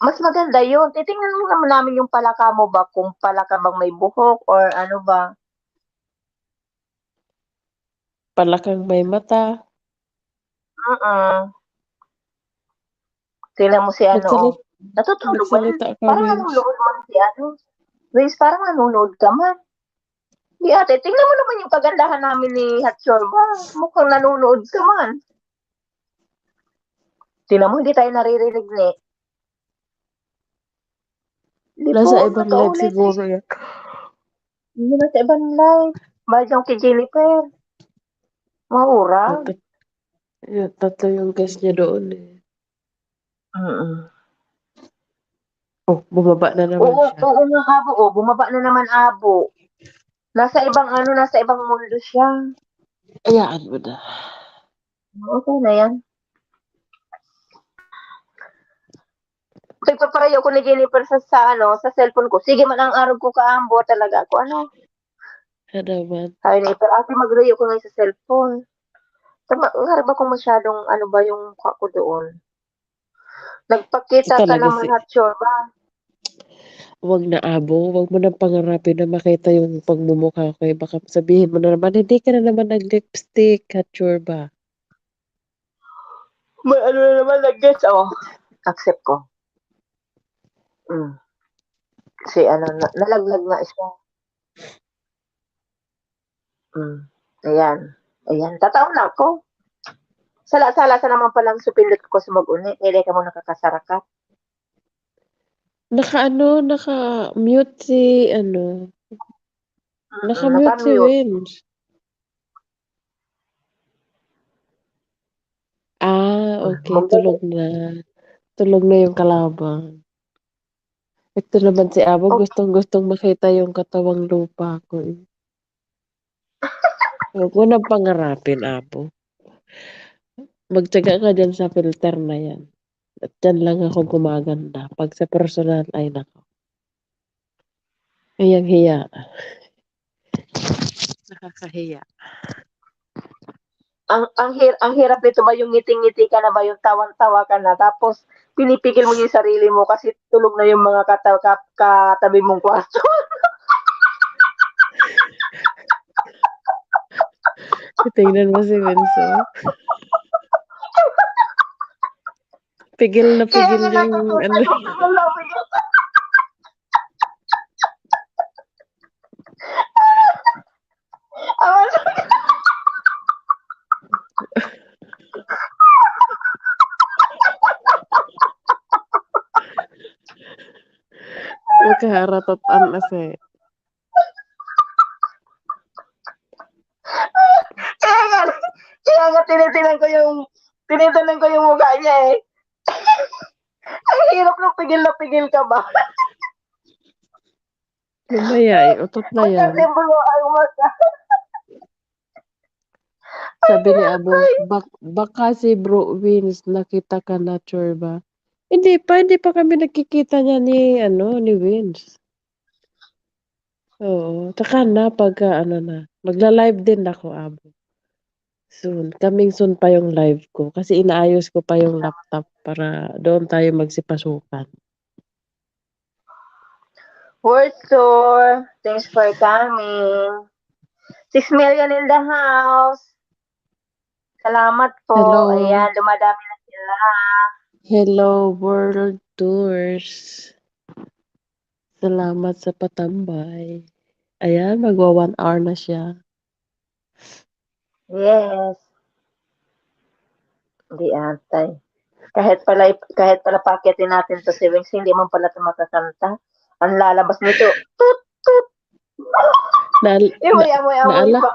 Mas maganda yun. Titingnan mo naman namin yung palaka mo ba, kung palaka bang may buhok or ano ba. Palakang may mata. Tingnan mo si ano, oh. Magsalit, Natutulog ba yan? magsalita ka, Parang Vince. nanonood man si ano. Vince, parang nanonood ka man. Di ate, tingnan mo naman yung kagandahan namin ni Hatshorba. Mukhang nanonood ka man. Tingnan mo, hindi tayo naririnig ni. Hindi po, Nasa ibang live nakaulit. siguro yan. Hindi na sa ibang live. Bahal yung kay Jennifer. Mahura. Yung tatlo yung guest niya doon eh. Oh, bumaba na naman Oo, siya. oo nga, Abo. Oh, bumaba na naman, Abo. Nasa ibang mundo siya. Ayaan mo na. Okay na yan. Nagpapareho ko ni Jennifer sa cellphone ko. Sige man ang araw ko kaambo talaga ako. Ano? Ano naman. Sabi ni Ipar, ate maglayo ko ngayon sa cellphone. Harap ba kung masyadong ano ba yung mukha ko doon? Nagpakita ka Talaga naman, si, Hatchor ba? wag na abo, wag mo nang pangarapin na makita yung pagmumukha ko. Eh. Baka sabihin mo na naman, hindi ka na naman nag-lipstick, sure ba? May ano na naman nag-guess. Oh, accept ko. Hmm. Kasi ano, nalaglag nga siya. Ayan. Ayan, tataon na ako. Sala-sala sa naman palang supindot ko sa mag-uni. Kaya ka mo nakakasarakat. Naka-mute si naka-mute si Nakamute. Wins. Okay, tulog na. Tulog na yung kalaban. Ito naman si Abo, Okay. gustong-gustong makita yung katawang lupa ko. Huwag mo nang pangarapin, Abo. Magtiyaga ka dyan sa filter na yan. At dyan lang ako gumaganda. Pag sa personal, ay nako. Hiyang-hiya. Nakakahiya. Ang hirap nito ba yung ngiti-ngiti ka na ba, yung tawan-tawa ka na, tapos pinipigil mo yung sarili mo kasi tulog na yung mga katabi mong kwarto. Tingnan mo si Wenso. Pigil na Kaya pigil nga yung nakakutay ko sa lobby niya. Magkaharatotan na siya. Kaya nga tinitinan ko yung mukha niya eh. Ang hirap nung pigil na pigil ka ba? Mamaya utot na yan. Magkasimbolo ang mata. Sabi ni Abo, baka si Bro Wins nakita ka na, sure ba? Hindi pa kami nakikita niya ni Wins. Oo, tsaka na pagka magla-live din ako, Abo. Soon, coming soon pa yung live ko kasi inaayos ko pa yung laptop para doon tayo magsipasukan. Word tour. Thanks for coming. 6 million in the house. Salamat po. Hello. Ayan, dumadami na sila. Hello, World Tours. Salamat sa patambay. Ayan, magwa 1 hour na siya. Yes. Hindi atay. Kahit pala pakitin natin to si Wings, hindi man pala ito makakanta. Ang lalabas nito, tut, tut. Amoy pa.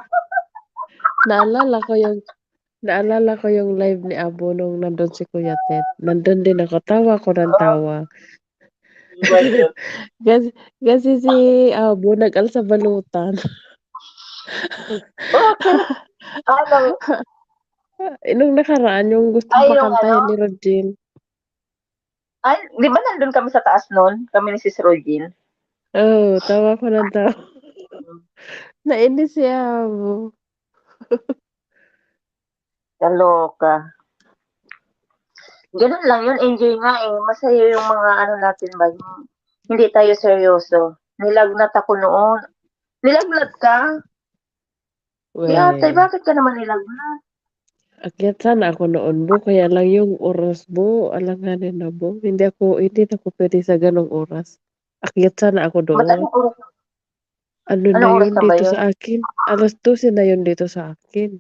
Naalala ko yung live ni Abo nung nandun si Kuya Ted. Nandun din ako, tawa ko ng tawa. Kasi si Abo nag-alsa balutan. Okay. Anong, Nung nakaraan, yung gustong ay yung pakantahin ni Regine. ay, di ba nandun kami sa taas nun? Kami ni Sis Regine. Tawa ko ng tawa. Nainis si Abo. Kaloka. Ganun lang yun, enjoy nga eh. Masaya yung mga natin ba, yung hindi tayo seryoso. Nilagnat ako noon. Nilagnat ka? Di atay, Well, bakit ka naman nilagnat? akyat sana ako noon, Bo. Kaya lang yung oras, Bo. Alanganin na, Bo. Hindi na ako pwede sa ganong oras. Akyat sana ako Ba't doon. Ano na anong oras yun na ba dito yun? sa akin? 12:00 na yun dito sa akin.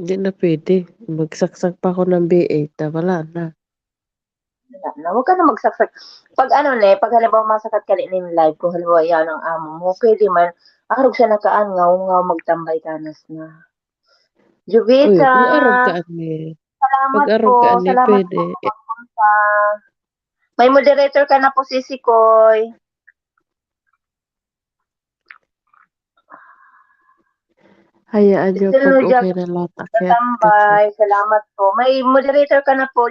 Hindi na pwede. Magsaksak pa ako ng B8. Wala na. Wala na. Huwag ka na magsaksak. Pag pag halimbawa masakat ka rin in live, kung halimbawa yan ang amo mo, pwede man, arog siya nakaan, ngaw magtambay kanas na. Uy, Juvita, mag-arog ka ani. salamat Mag-arog po. ka ani, Salamat po pwede. magpunta. May moderator ka na po, Sisi Koy. Hayaan nyo Still pag no job okay na lahat. Akyat ka siya. tambay. Salamat po. May moderator ka na po,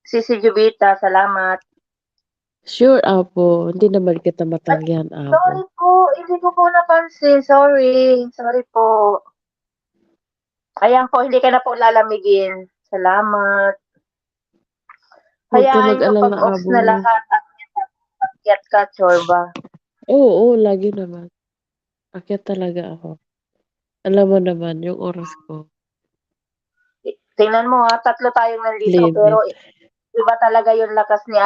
Sisi Juvita. Salamat. Sure, Apo. Hindi naman kita matanggihan, Sorry Apo. po. Hindi ko po napansin. Sorry. Sorry po. Ayan po, hindi ka na po lalamigin. Salamat. Huwag ka Hayaan nyo mag-alala, pag-offs Abo. na lahat. Akyat ka, Chorba. Oo, lagi naman. Akyat talaga ako. Alam mo naman, yung oras ko. Tingnan mo ha, 3 tayong nandito. Pero Limit. iba talaga yung lakas ni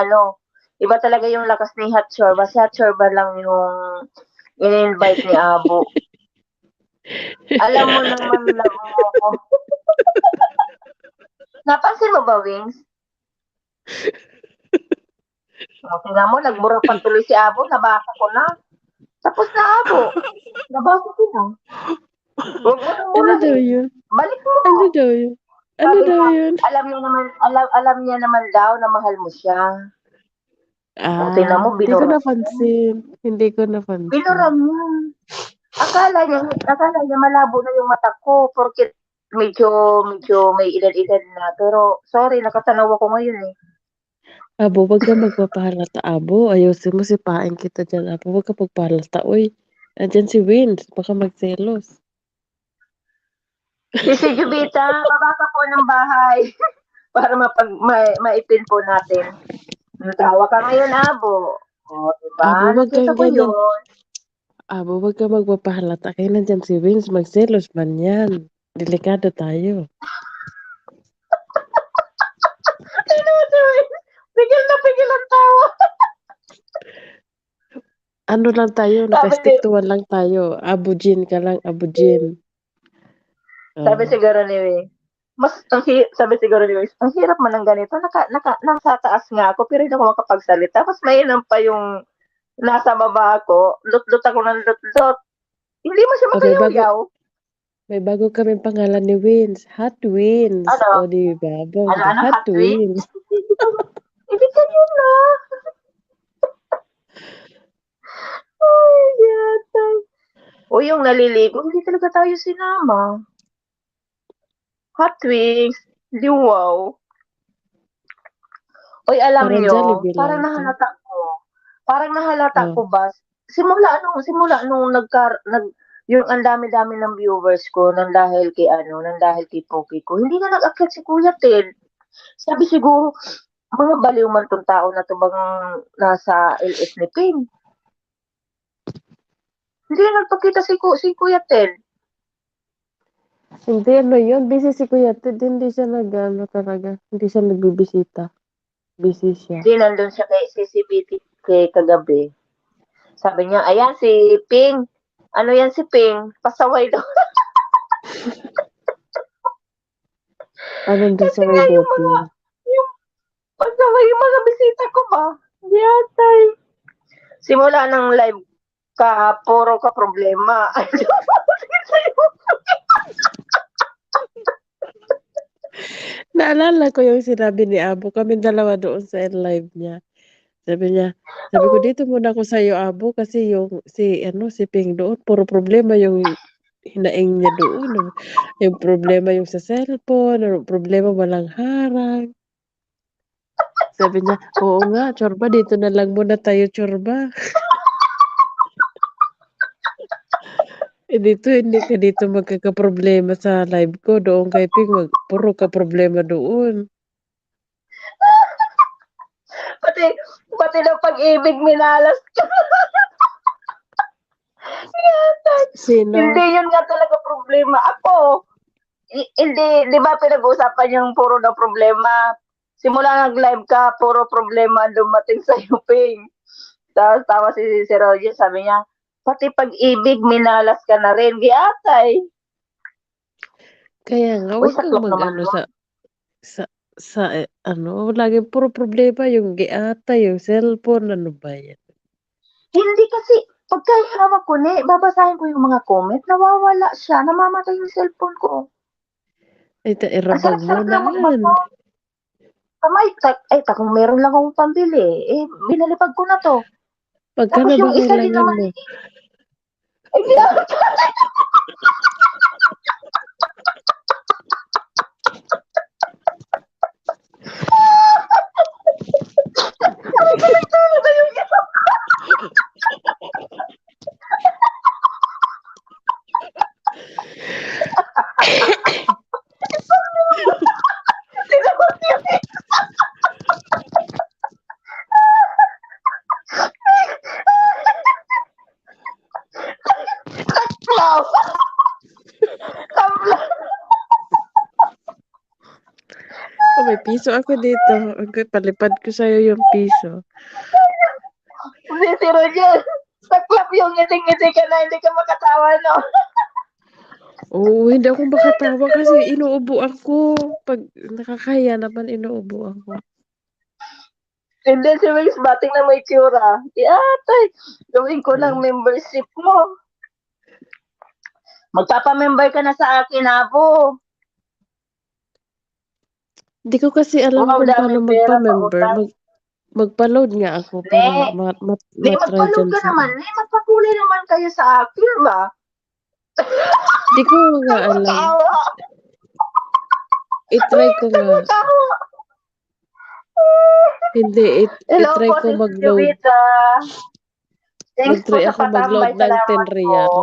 iba talaga yung lakas ni Hot Chorba. Si Hot Chorba lang yung in-invite ni Abo. Alam mo naman lang ako. Napansin mo ba, Wings? Tingnan mo, nagmura pa tuloy si Abo. Nabasa ko na. Tapos na, Abo. Nabasa ko na. Huwag mo nang Ano daw murahin. yun? Balik mo. Ano daw yun? Ano Sabi daw niya, yun? alam niya naman daw na mahal mo siya. Tingnan mo, Hindi ko binura. napansin. Hindi ko napansin. Binura mo. Akala niya malabo na yung mata ko porket medyo may edad-edad na. Pero, sorry, nakatanaw ako ngayon eh. Abo, wag ka magpapahalata, Abo. Ayusin mo, sipain kita dyan, Abo. Wag ka magpahalata. Uy, andyan si Vince. Baka magselos. Si Jubita, babasa po ng bahay para maipin po natin. Tawa ka ngayon, Abo. O, diba? Abo, wag Nakita kang ko ganyan. yun. Abo, wag ka magpapahalata. Kaya nandyan si Vince. Magselos man yan. Delikado tayo. Ano ito eh? Pigil na pigil ang tawa. Ano lang tayo, Sabi naka-stick ni, to one lang tayo. Abu Jin ka lang, Abu Jin. sabi siguro ni sabi siguro ni Wes, ang hirap man ng ganito. Nasa taas nga ako, pero hindi ako makapagsalita. Tapos mainam pa yung nasa baba ako. Lut-lut ako ng lut-lut. Hindi mo siya O, makayaw-yaw. may bago kaming pangalan ni Wins. Hot Wins. Ano? O, di ba? Bongga. Ano, Hot hot wing? Wins. Ibitan yun na. Ay, yatay. O yung naliligo, hindi talaga tayo sinama. Hot wings. Di wow. Oy, alam Parang nyo, Jollibee parang lang to. nahalata ko. Parang nahalata Oh. ko ba, simula nung yung ang dami-dami ng viewers ko nang dahil kay Poki ko. Hindi na nag-akyat si Kuya Ted. Sabi siguro, mga baliw man tong tao na to bang nasa LS ni Ping. Hindi na nagpakita si Kuya Ted. Hindi, ano yun? Busy si Kuya Ted. Hindi siya talaga. Hindi siya nagbibisita. Busy siya. Hindi nandun siya kay CCBT kay kagabi. Sabi niya, ayan si Ping. Ano yan si Ping? Pasaway daw. Anong doon sa Kasi may nga bote? yung pasaway yung mga bisita ko ba? Yatay. Simula ng live ka, puro ka problema. Naalala ko yung sinabi ni Abo. Kami dalawa doon sa live niya. Sabi ko dito muna ako sa iyo, Abo, kasi si Ping doon, puro problema yung hinaing niya doon. Yung problema yung sa cellphone, yung problema walang harang. Sabi niya, oo nga, Chorba, dito na lang muna tayo, Chorba. Dito, hindi ka dito magkakaproblema sa live ko. Doon kay Ping, puro ka problema doon. pati ng pag-ibig minalas ka. Sino? Hindi yun nga talaga problema. Ako, hindi, di ba pinag-uusapan yung puro na problema? Simula nag-live ka, puro problema dumating sa Ping. Tapos tawa si Roger, sabi niya, pati pag-ibig, minalas ka na rin. Giatay. Kaya nga, Uy, huwag kang saklok naman mag-ano nun. lagi puro problema yung giata, yung cellphone, ano ba yan? Hindi kasi, pagka hawak ko babasahin ko yung mga comment, nawawala siya, namamatay yung cellphone ko. Ay, Ang irabag mo sarap-sarap lang na. magbasa. Kung meron lang akong pambili, binalipag ko na to. Pagka Tapos na ba yung isa din kailangan naman, mo? di ako. Nagtulog na yung isa. Tinawag niya. Taklaw. may piso ako dito. Okay, palipad ko sa'yo yung piso. Si Roger, saklap yung ngiti-ngiti ka na, hindi ka makatawa, no? Oo, hindi ako makatawa kasi inuubo ako. Pag nakakaya naman, inuubo ako. And then si Wings bating na may tsura. Atay, gawin ko ng membership mo. Magpapamember ka na sa akin, Abo. Hindi ko kasi alam Wow, kung paano daming pera, magpa-member. pautang. Magpa-load nga ako para Ne, di matry magpaload dyan ka sa... naman. Ne, magpakulay naman kayo sa akin, ba? Hindi ko nga alam. Kamakawa. I-try ko nga. Kamakawa. Hindi, Hello i-try po, ko si mag-load. Jovita. Thanks po Mag-try sa ako mag-load patambay. ng 10 Salamat real. po.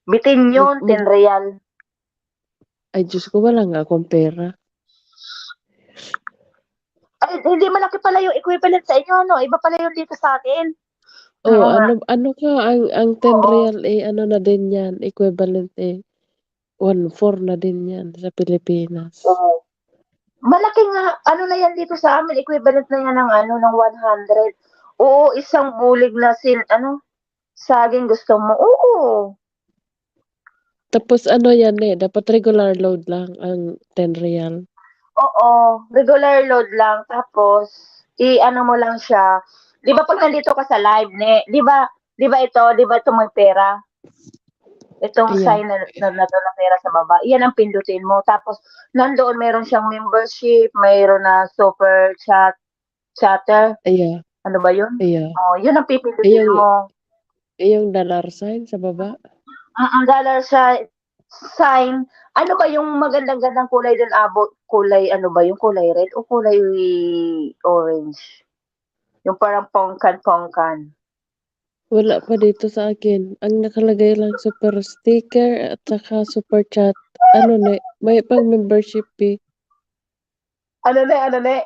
Bitin Mag, yun, mag, 10 real. ay, Diyos ko, wala nga akong pera. Ay, hindi malaki pala yung equivalent sa inyo, no? Iba pala yung dito sa akin. Oh, Oo nga. ano ka, ang 10 Oo. real ano na din yan, equivalent 1/4 na din yan sa Pilipinas. Oo. Malaki nga, ano na yan dito sa amin, equivalent na yan ng 100. Oo, isang bulig na saging gusto mo. Oo. Tapos ano yan dapat regular load lang ang 10 real. Oo, regular load lang. Tapos, i-ano mo lang siya. Di ba pag nandito ka sa live, di ba ito may pera? Itong Iya. sign na to na pera sa baba, yan ang pindutin mo. Tapos, nandoon meron siyang membership, mayroon na super chatter. Iya. Ano ba yun? Iya. Oh, yun ang pipindutin Yung mo. yung dollar sign sa baba. Ang dollar sign. Ano ba yung magandang-gandang kulay doon, Abo? Kulay, ano ba yung kulay red o kulay orange? Yung parang pongkan-pongkan. Wala pa dito sa akin. Ang nakalagay lang super sticker at saka super chat. Ano may pang membership fee. Ano na?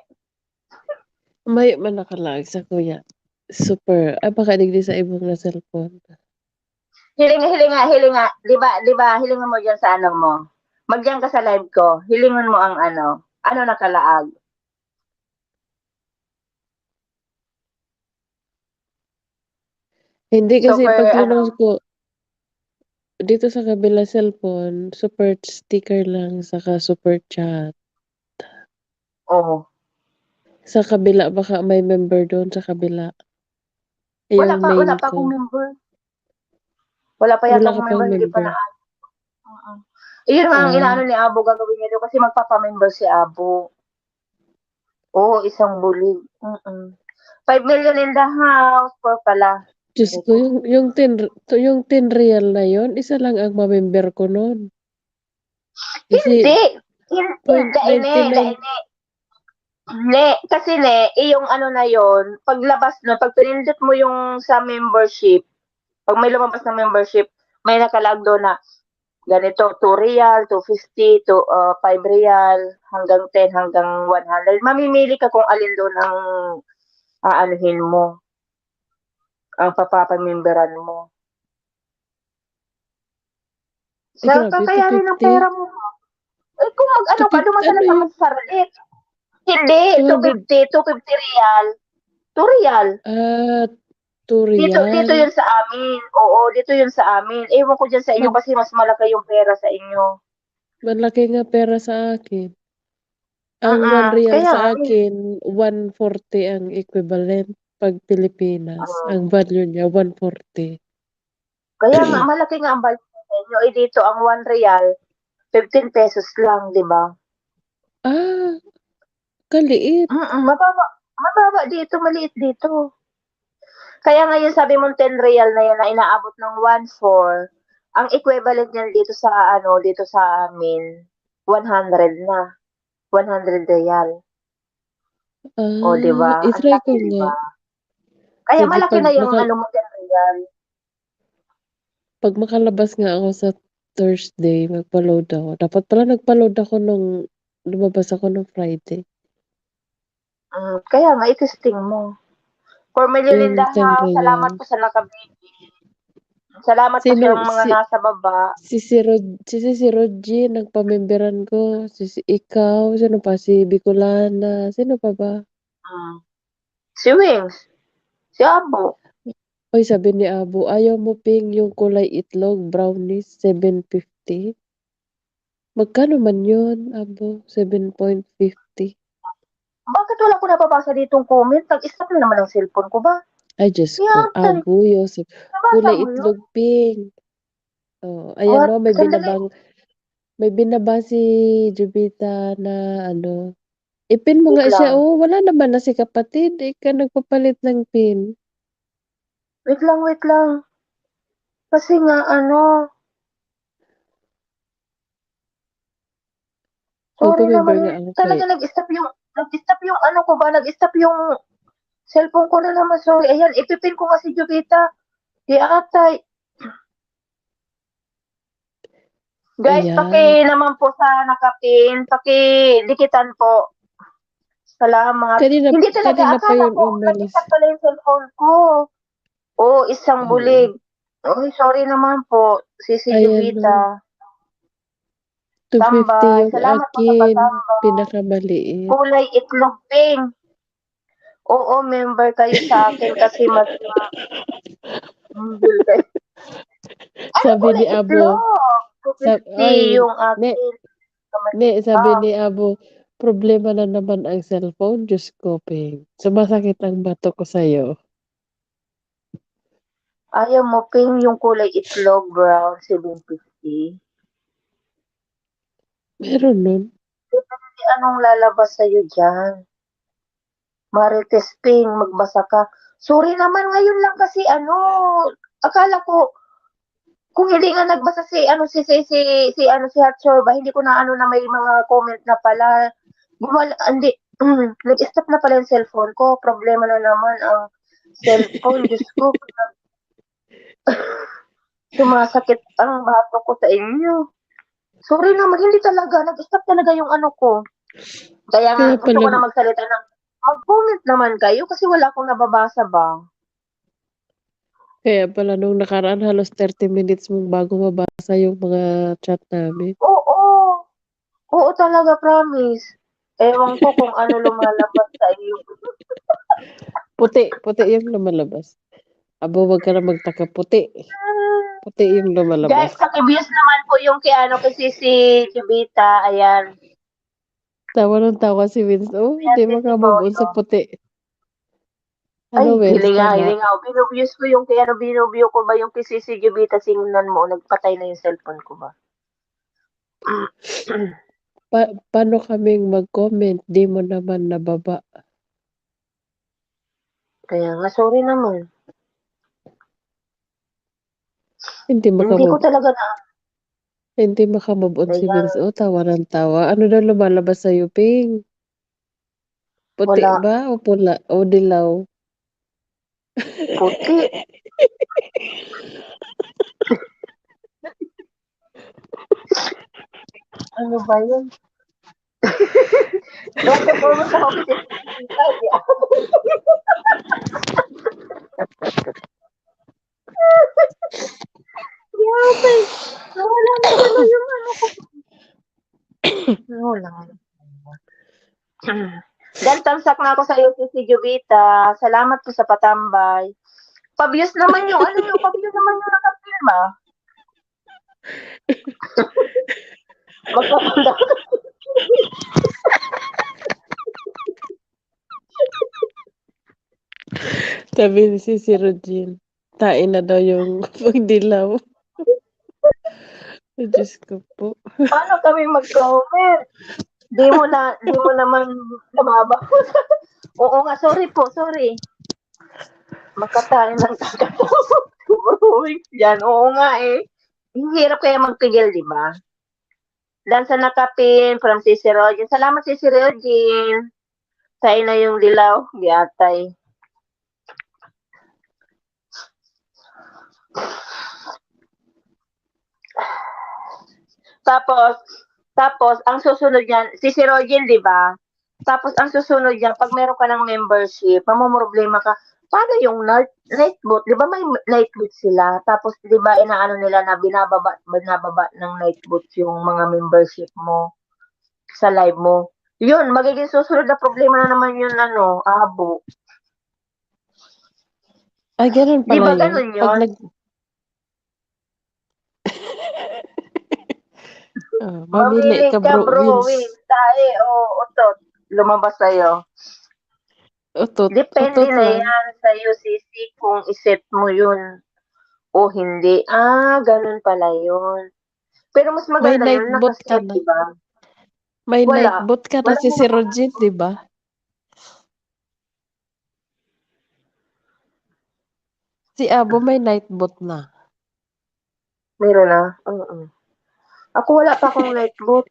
May man nakalag sa kuya. Super. Ay baka digdi sa ibong na cellphone. Hilinga. Di ba, hilingan mo dyan sa ano mo. Magdiyan ka sa live ko. Hilingan mo ang ano nakalaag. Hindi kasi Super, pag pinost ko dito sa kabila cellphone, super sticker lang saka super chat. oh. Sa kabila baka may member doon sa kabila. Wala Yung pa name ko. akong member. Wala pa yata Wala ka akong pang member, hindi pa member. na. Iyon nga ang inaano Ah, ni Abo gagawin niya doon kasi magpapa-member si Abo. Oo, isang bulig. 5 million in the house for pala. Diyos ko, yung 10 real na yon isa lang ang mamember ko noon. Kasi Hindi. Hindi. 0.99, Kasi yung ano na yon, paglabas nun, pag pinindot mo yung sa membership, pag may lumabas na membership, may nakalag doon na ganito, 2 real, 250, 5 real, hanggang 10, hanggang 100. Mamimili ka kung alin doon ang aanuhin mo, ang papapamemberan mo. ay Sa grabe, kakayanin ng 250. pera mo. Eh, kung mag-ano ka, 250, dumasal ano sa yun? Masalit. Hindi, 200, 250 real. 2 real. 2 Dito real. yun sa amin. Oo, dito yun sa amin. Ewan ko dyan sa inyo Mag, kasi mas malaki yung pera sa inyo. malaki nga pera sa akin. Ang 1 real Kaya sa nga, akin, 140 ang equivalent pag Pilipinas. uh, Ang value niya, 140. kaya nga, malaki nga ang budget sa inyo. Eh, dito, ang 1 real, 15 pesos lang, di ba? Ah, kaliit. Mababa dito, maliit dito. Kaya ngayon sabi mong 10 real na yan na inaabot ng 1/4, ang equivalent niyan dito sa amin, 100 na. 100 real. O, di ba? Ang I-try ko laki, di nga. ba? Kaya Sige, malaki na yung ano mo 10 real. pag makalabas nga ako sa Thursday, magpa-load ako. Dapat pala nagpa-load ako nung lumabas ako nung Friday. Kaya nga, i-testing mo. 4 million in Yung the 10 house. real. Salamat po sa nakabili. Salamat po sa Sino mga nasa baba. si Rogie nagpamemberan ko, ikaw, sino pa, si Bicolana, sino pa ba? Si Wings, si Abo. Oy, sabi ni Abo, ayaw mo ping yung kulay itlog, brownies, 750. Magkano man yun, Abo? 7.50. Bakit wala ko nababasa ditong comment? Nag-stop na naman ang cellphone ko ba? Ay, Diyos ko, Yata, Abo, Yosef. nabasa Kulay mo yun? itlog, pink. Oh, ayan What? no, Sandali. may binaba si Jubita na ano. Ipin mo Wait nga siya, lang. oh, wala naman na si kapatid. Ika nagpapalit ng pin. Wait lang. Kasi nga, sorry Magpa-member nga naman. ako kay... Talaga nag-stop yung nag-stop yung cellphone ko na naman. Sorry. Ayan, ipipin ko nga si Jovita. Di atay. Guys, Ayan. naman po sa nakapin, dikitan po. Salamat. Hindi talaga, Kanina pa akala yun ko, umalis. nag-stop pala yung cellphone ko. Oo, isang Oo. bulig. Uy, sorry naman po, Sisi Ayan, no. Jovita. 250 Tambay. yung Salamat po sa akin. patambay. Pinakamaliit. Kulay itlog pink. Oo, member kayo sa akin kasi mas humble kayo. Ano Sabi ni kulay Abo, itlog? 250 ay, yung ne, akin. sabi ni Abo, problema na naman ang cellphone. Diyos ko, Ping. Sumasakit ang bato ko sa'yo. Ayaw mo pink yung kulay itlog brown 750. Meron nun. Anong lalabas sa'yo dyan? Marites Ping, magbasa ka. Sorry naman, ngayon lang kasi akala ko, kung hindi nga nagbasa si Hatcher ba, hindi ko na na may mga comment na pala. Hindi, nag-stop na pala yung cellphone ko. Problema na naman ang cellphone. Diyos ko, sumasakit ang bato ko sa inyo. Sorry naman, hindi talaga. Nag-stop talaga yung ko. Kaya nga, Kaya gusto pala, ko na magsalita ng mag-comment naman kayo kasi wala akong nababasa ba. kaya pala nung nakaraan halos 30 minutes mong bago mabasa yung mga chat namin. Oo. Oo talaga, promise. Ewan ko kung ano lumalabas sa iyo. Puti yung lumalabas. Abo, wag ka na magtaka, puti. Puti yung lumalabas. Guys, pakibiyos naman po yung kay Sisi Chibita. Ayan. Tawa ng tawa si Vince. Oh, Ayan, hindi Sisi makamove on Boyo. sa puti. Ay, Ano, Vince, tama? hilingaw. Binubiyos ko yung binubiyos ko ba yung kay Sisi Chibita singnan mo. Nagpatay na yung cellphone ko ba? Paano kaming mag-comment? Di mo naman nababa. Kaya nga, sorry naman. Hindi Hindi ko makamove, talaga na. hindi makamove on si Ayan, Vince. Oh, tawa ng tawa. Ano daw lumalabas sa'yo, Ping? Puti wala. ba o pula o dilaw? Puti. Ano ba yun? Don't comment ako kasi Chibita. Grabe. Nawala na tuloy yung ko. Nawala na. Dan, tamsak na ako sa iyo, si Jovita. Salamat po sa patambay. Pabiyos naman yung pabiyos naman yung nakapilma. Magpapanda. Sabi ni si Regine, tain na daw yung pagdilaw. Diyos ko po. Paano kami mag-comment? Di mo naman lumaba. Oo nga, sorry po, sorry. Magkatayin lang yan. Oo nga eh. Ang hirap kaya magpigil, di ba? Dan sa nakapin, from Sisi Rogin. Salamat, Sisi Rogin. Tayo na yung dilaw. Biatay. Tapos, ang susunod niyan, Sisi Rogin, di ba? Tapos ang susunod diyan 'pag meron ka ng membership, mamomroblema ka, paano yung night boot? 'Di ba may night boot sila? Tapos 'di ba inaano nila na binababa ng night boot yung mga membership mo sa live mo. Yun, magiging susunod na problema na naman yun ano, abo. Ay, ganun 'Di pala ba yun. ganun yun? Mamili Mamili ka ka bro, bro, wins. wins, tae o utot. Lumabas sa'yo. Utot, Depende utot na lang. yan sa'yo, sisi, kung iset mo yun o hindi. Ganun pala yun. Pero mas May maganda night yun, bot ka nakaset, na. di ba? May night Wala. bot ka na Wala si mo si Regine, di ba? Si Abo may night bot na. meron na. Oo. Ako wala pa akong night boot.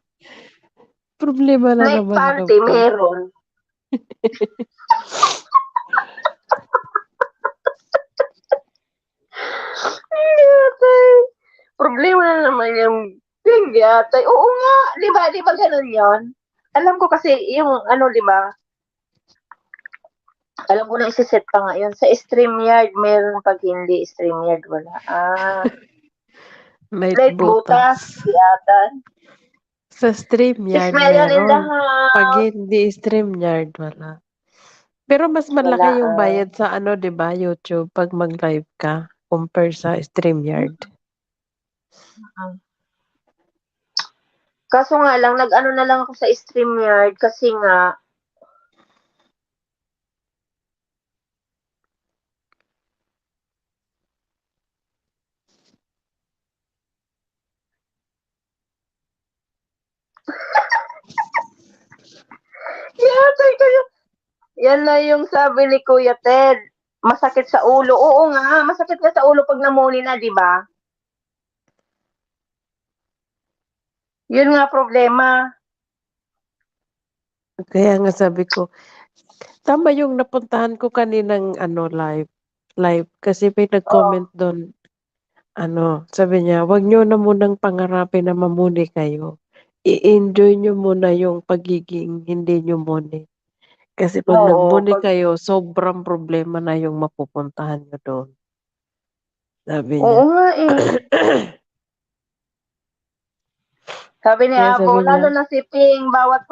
Problema na Night naman panty, kami. meron. Yatay. Problema na naman yung yatay. Oo nga, di ba? Di ba ganun yun? Alam ko kasi yung ano, di ba? Alam ko na isiset pa nga yun. Sa StreamYard, meron pag hindi StreamYard, wala. Night Night butas, butas. yata. Sa StreamYard Ismail in the meron. Pag house. hindi StreamYard, wala. Pero mas malaki Wala, yung bayad sa ano, 'di ba, YouTube pag mag-live ka compare sa StreamYard. Kaso nga lang, nag-ano na lang ako sa StreamYard kasi nga, yata kayo. Yan na yung sabi ni Kuya Ted. Masakit sa ulo. Oo nga, masakit na sa ulo pag namuni na, di ba? Yun nga problema. Kaya nga sabi ko, tama yung napuntahan ko kaninang ano live kasi may Oo. nag-comment do'n. Ano, sabi niya, "Wag niyo na munang pangarapin na mamuni kayo. I-enjoy niyo muna yung pagiging hindi niyo muni. Kasi 'pag Oo. nagmuni kayo, sobrang problema na yung mapupuntahan niyo do'n." Sabi Oo niya. nga eh. Sabi ni Kaya Abo, sabi niya lalo na si Ping, bawat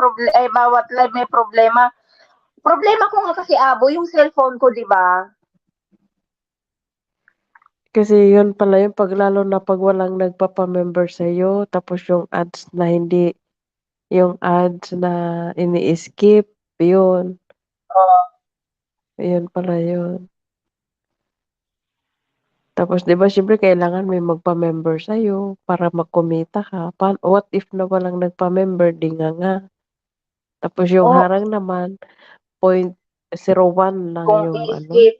live may problema. Problema ko nga kasi Abo, yung cellphone ko, di ba? kasi yun pala yun 'pag lalo na 'pag walang nagpapa-member sa'yo tapos yung ads na hindi yung ads na ini-skip, yun. Oo. Ayun pala yun. Tapos 'di ba siyempre kailangan may magpa-member sa'yo para kumita ka. What if na walang nagpa-member, 'di nga. Tapos yung Oh, harang naman 0.01 lang kung yung ano, i-skip,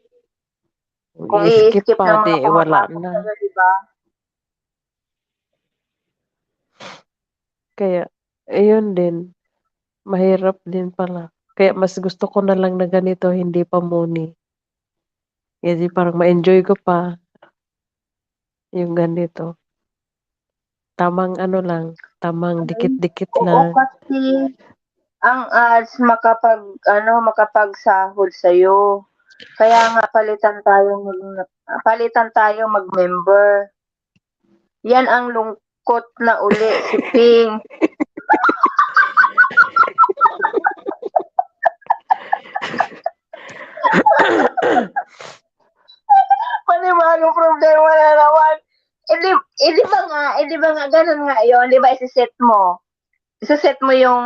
kung i-skip i-skip pa ng 'di mga wala pumapasok na. sa'yo, di ba? Kaya ayun din, mahirap din pala. Kaya mas gusto ko na lang na ganito hindi pa muni. Kasi parang ma-enjoy ko pa yung ganito. Tamang ano lang, tamang dikit-dikit Oo, lang. kasi ang ads makapagsahod sa'yo. Kaya nga palitan tayo mag-member. Yan ang lungkot na uli si Ping. Panibagong problema na naman. Di ba nga, ganun nga yun, di ba isiset mo yung,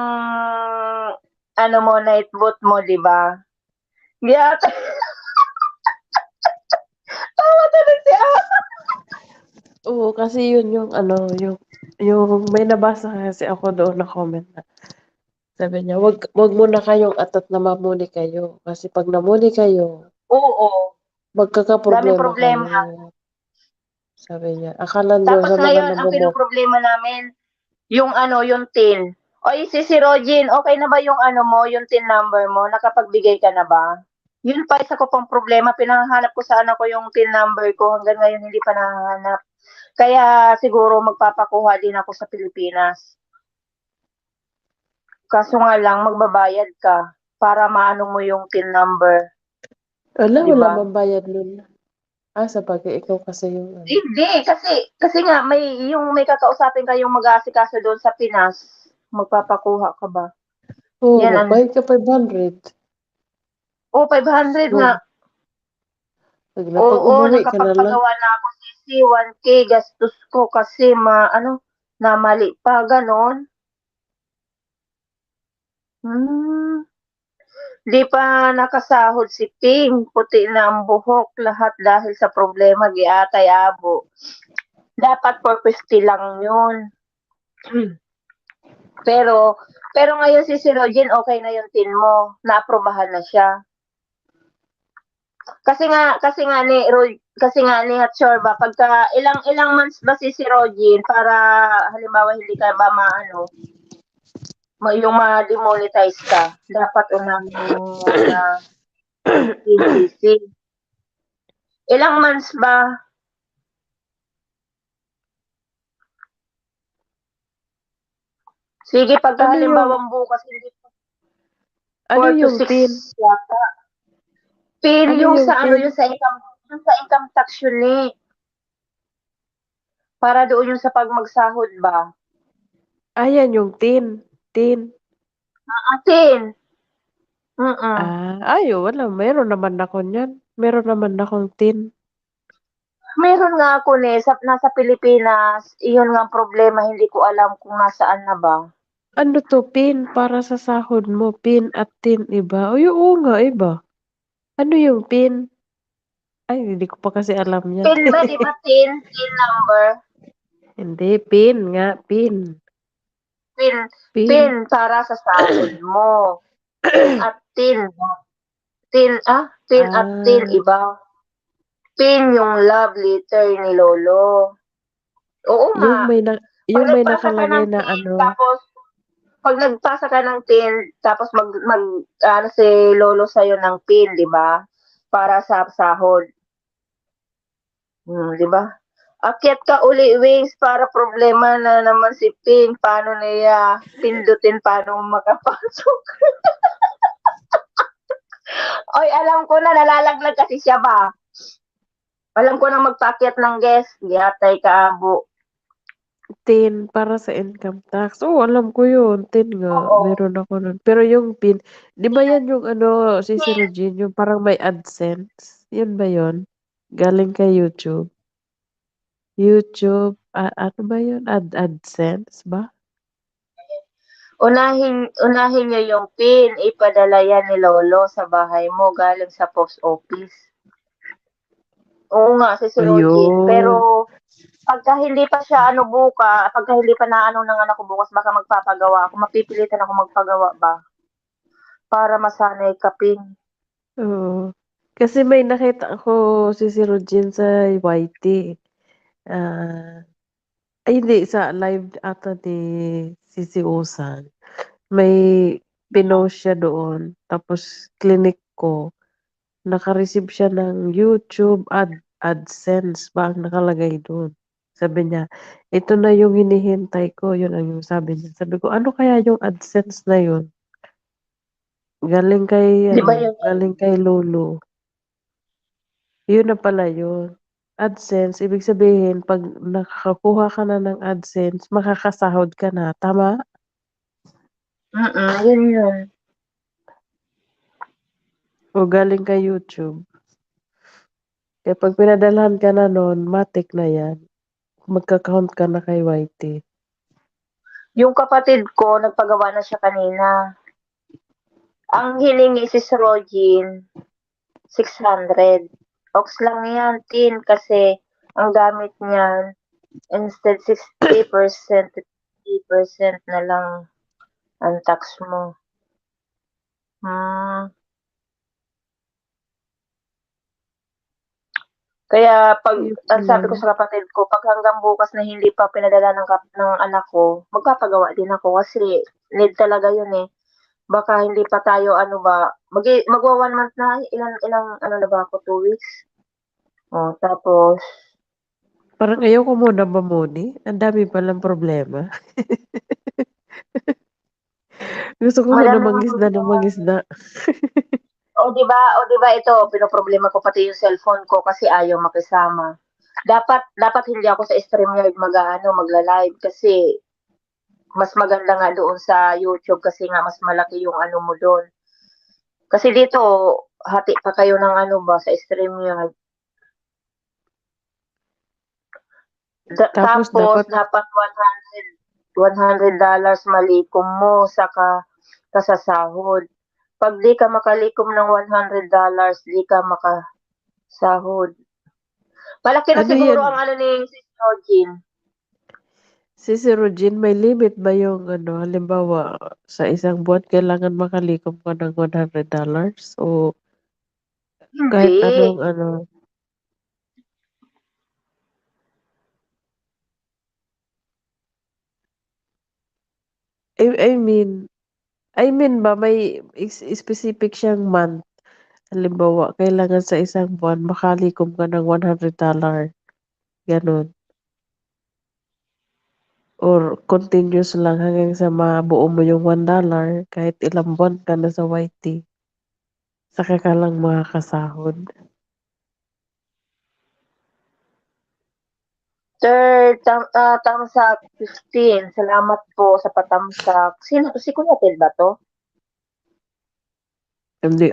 ano mo, night boot mo, di ba? Yata, tawa talaga si Oo, kasi yun yung ano, yung may nabasa kasi ako doon na comment na sabi niya, "Wag muna kayong atat na mamuni kayo kasi 'pag namuni kayo, Oo, daming magkakaproblema problema. kayo." Sabi niya, akala niyo Tapos sa mga ngayon, ang pinoproblema namin, yung ano, yung TIN. Oy, si Rogin, okay na ba yung ano mo, yung TIN number mo? Nakapagbigay ka na ba? Yun pa, isa ko pang problema. Pinahanap ko sa anak ko yung TIN number ko. Hanggang ngayon, hindi pa nahanap. Kaya siguro magpapakuha din ako sa Pilipinas. Kaso nga lang, magbabayad ka para maano mo yung PIN number. Wala, Di wala ba? mambayad nun. Sabagay ikaw kasi yung ano. Hindi, kasi nga may kakausapin kayong mag-aasikaso doon sa Pinas. Magpapakuha ka ba? Oo, Yan ang magbayad ka 500. 500 nga. Mag, pag Oo, umuwi ka na lang. nakapagpagawa na ako sisi 1K gastos ko kasi namali pa ganon. Di pa nakasahod si Ping, puti na ang buhok, lahat dahil sa problema giatay abo. Dapat 450 lang yun. Pero ngayon si Rogen okay na yung tin mo, naaprobahan na siya. Kasi nga ni Hatshorba, pagka ilang months ba si Rogen para halimbawa hindi ka ba yung ma-demonetize ka, dapat unahin mo na PCC. Ilang months ba? Sige, pagka Ano yung, halimbawa bukas hindi ano 4 to yung 6 PIN? yata. PIN Ano yung yung sa PIN? yung sa income tax yun eh. Para doon yung sa pag magsahod ba? Ayan yung TIN. TIN. Atin. Mm. Wala. Meron naman ako niyan. Meron naman akong TIN. Meron nga ako nasa Pilipinas, iyon nga ang problema, hindi ko alam kung nasaan na ba. Ano to, PIN? Para sa sahod mo. PIN at TIN, iba? Oo nga, iba. Ano yung PIN? Ay, hindi ko pa kasi alam yan. PIN ba, di ba PIN number? Hindi, PIN nga, PIN. PIN, PIN. PIN para sa sahod mo. PIN at TIN. PIN at TIN, Ah, iba. PIN yung love letter ni Lolo. Oo yung nga. may Pag yung may nagpasa ka nakalagay ng na PIN, ano, tapos pag nagpasa ka ng PIN, tapos si Lolo sa'yo ng PIN, di ba? Para sa sahod. Di ba? Akyat ka uli, Wings, para problema na naman si Ping. Paano niya pindutin, paano makapasok? Oy, alam ko na, nalalaglag kasi siya ba? Alam ko na magpakyat ng guest. Yatay ka, abo. TIN para sa income tax. Oo, alam ko yun. TIN nga. Oo. Meron ako nun. Pero yung PIN, di ba yan yung ano, si Regine, yung parang may AdSense? Yun ba yun? Galing kay YouTube. YouTube, ano ba yun? AdSense ba? Unahin niyo yung PIN. Ipadala yan ni Lolo sa bahay mo galing sa post office. Oo nga, si Rogen. Ayun. Pero pagka hindi pa siya pagka hindi pa naano ng anak ko bukas, baka magpapagawa ako. Mapipilitan ako magpagawa ba? Para masanay ka, Pin. Oo. Kasi may nakita ako si Regine sa YT. Ah, ay hindi, sa live ata ni Sisi Usan. May pinost siya doon. Tapos clinic ko, naka-receive siya ng YouTube AdSense ba ang nakalagay doon. Sabi niya, ito na yung hinihintay ko. Yun ang yung sabi niya. Sabi ko, ano kaya yung AdSense na yun? Di ba yun? Galing kay Lolo. Yun na pala yun. AdSense, ibig sabihin, pag nakakakuha ka na ng AdSense, makakasahod ka na. Tama? Yun yun. O galing kay YouTube. Kaya pag pinadalhan ka na nun, matik na yan. Magka-count ka na kay YT. Yung kapatid ko, nagpagawa na siya kanina. Ang hiningi si Rogen, 600. Ox lang yan, Tin, kasi ang gamit niyan, instead 60%, 50% na lang ang tax mo. Kaya ang sabi ko Lang. sa kapatid ko, pag hanggang bukas na hindi pa pinadala ng anak ko, magpapagawa din ako kasi need talaga yun eh. Baka hindi pa tayo magwa 1 month na, ilang na ba ako, 2 weeks? Tapos, Parang ayaw ko muna mamuni. Ang dami palang problema. Gusto ko sana Madaming mangisda ng mangisda. o 'di ba ito, pinoproblema ko pati yung cellphone ko kasi ayaw makisama. Dapat hindi ako sa StreamYard magla-live kasi mas maganda nga doon sa YouTube kasi nga mas malaki yung ano mo doon. Kasi dito, hati pa kayo ng ano ba sa StreamYard. Tapos Tapos dapat dapat $100 malikom mo saka kasasahod. Pag di ka makalikom ng $100, di ka makasahod. Malaki na ano siguro 'yan, ang ano ni Sis Rogin. si Sir Eugene, may limit ba yung ano, halimbawa sa isang buwan kailangan makalikom ka ng $100 o kahit Hindi. anong ano? I mean ba may specific siyang month? Halimbawa, kailangan sa isang buwan makalikom ka ng $100, gano'n? Or continuous lang hanggang sa mabuo mo yung $1 kahit ilang buwan ka na sa YT, saka ka lang makakasahod? Sir, tamsak 15. Salamat po sa patamsak. Sino to? Si Kuya Ted ba to? Hindi,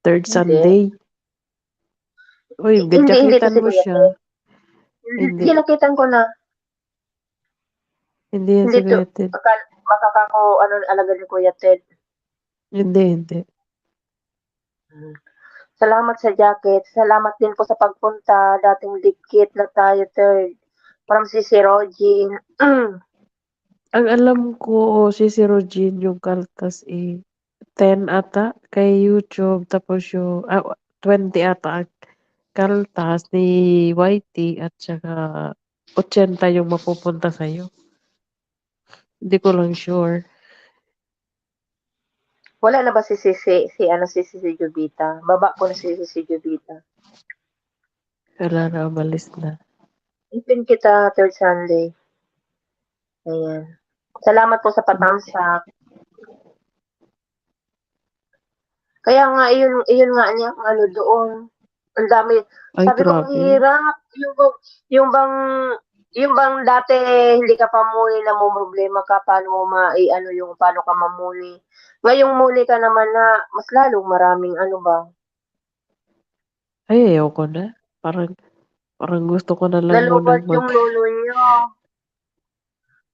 3rd Hindi. Sunday. Uy, Hindi to gadyakitan si mo Kuya siya. Ted. Hindi, Hindi, kinakitan ko na. hindi yan Hindi si to. Kuya Ted. Makakako, ano, alagad ni Kuya Ted. Hindi, hindi. Salamat sa jacket. Salamat din po sa pagpunta. Dating dikit na tayo, third. From si Rogin. Ang alam ko, si Sir Eugene yung kaltas 10 ata kay YouTube, tapos yung 20 ata ang kaltas ni YT at saka 80 yung mapupunta sa'yo. Hindi ko lang sure. Wala na ba si Jubita? Baba ko na si Jubita. Wala na, umalis na. Ipin kita third Sunday. Ayan. Salamat po sa patamsak. Kaya nga, iyon nga niya, ang ano doon. Ang dami. Ay, Sabi ko, ang grabe. hirap. Yung bang, yung bang dati hindi ka pa muni na mo problema ka, paano mo ano yung paano ka mamuni. Ngayong muni ka naman na, mas lalong maraming ano ba. Ay, ayaw ko na. Parang gusto ko na lang Nalubat munang yung lolo niyo.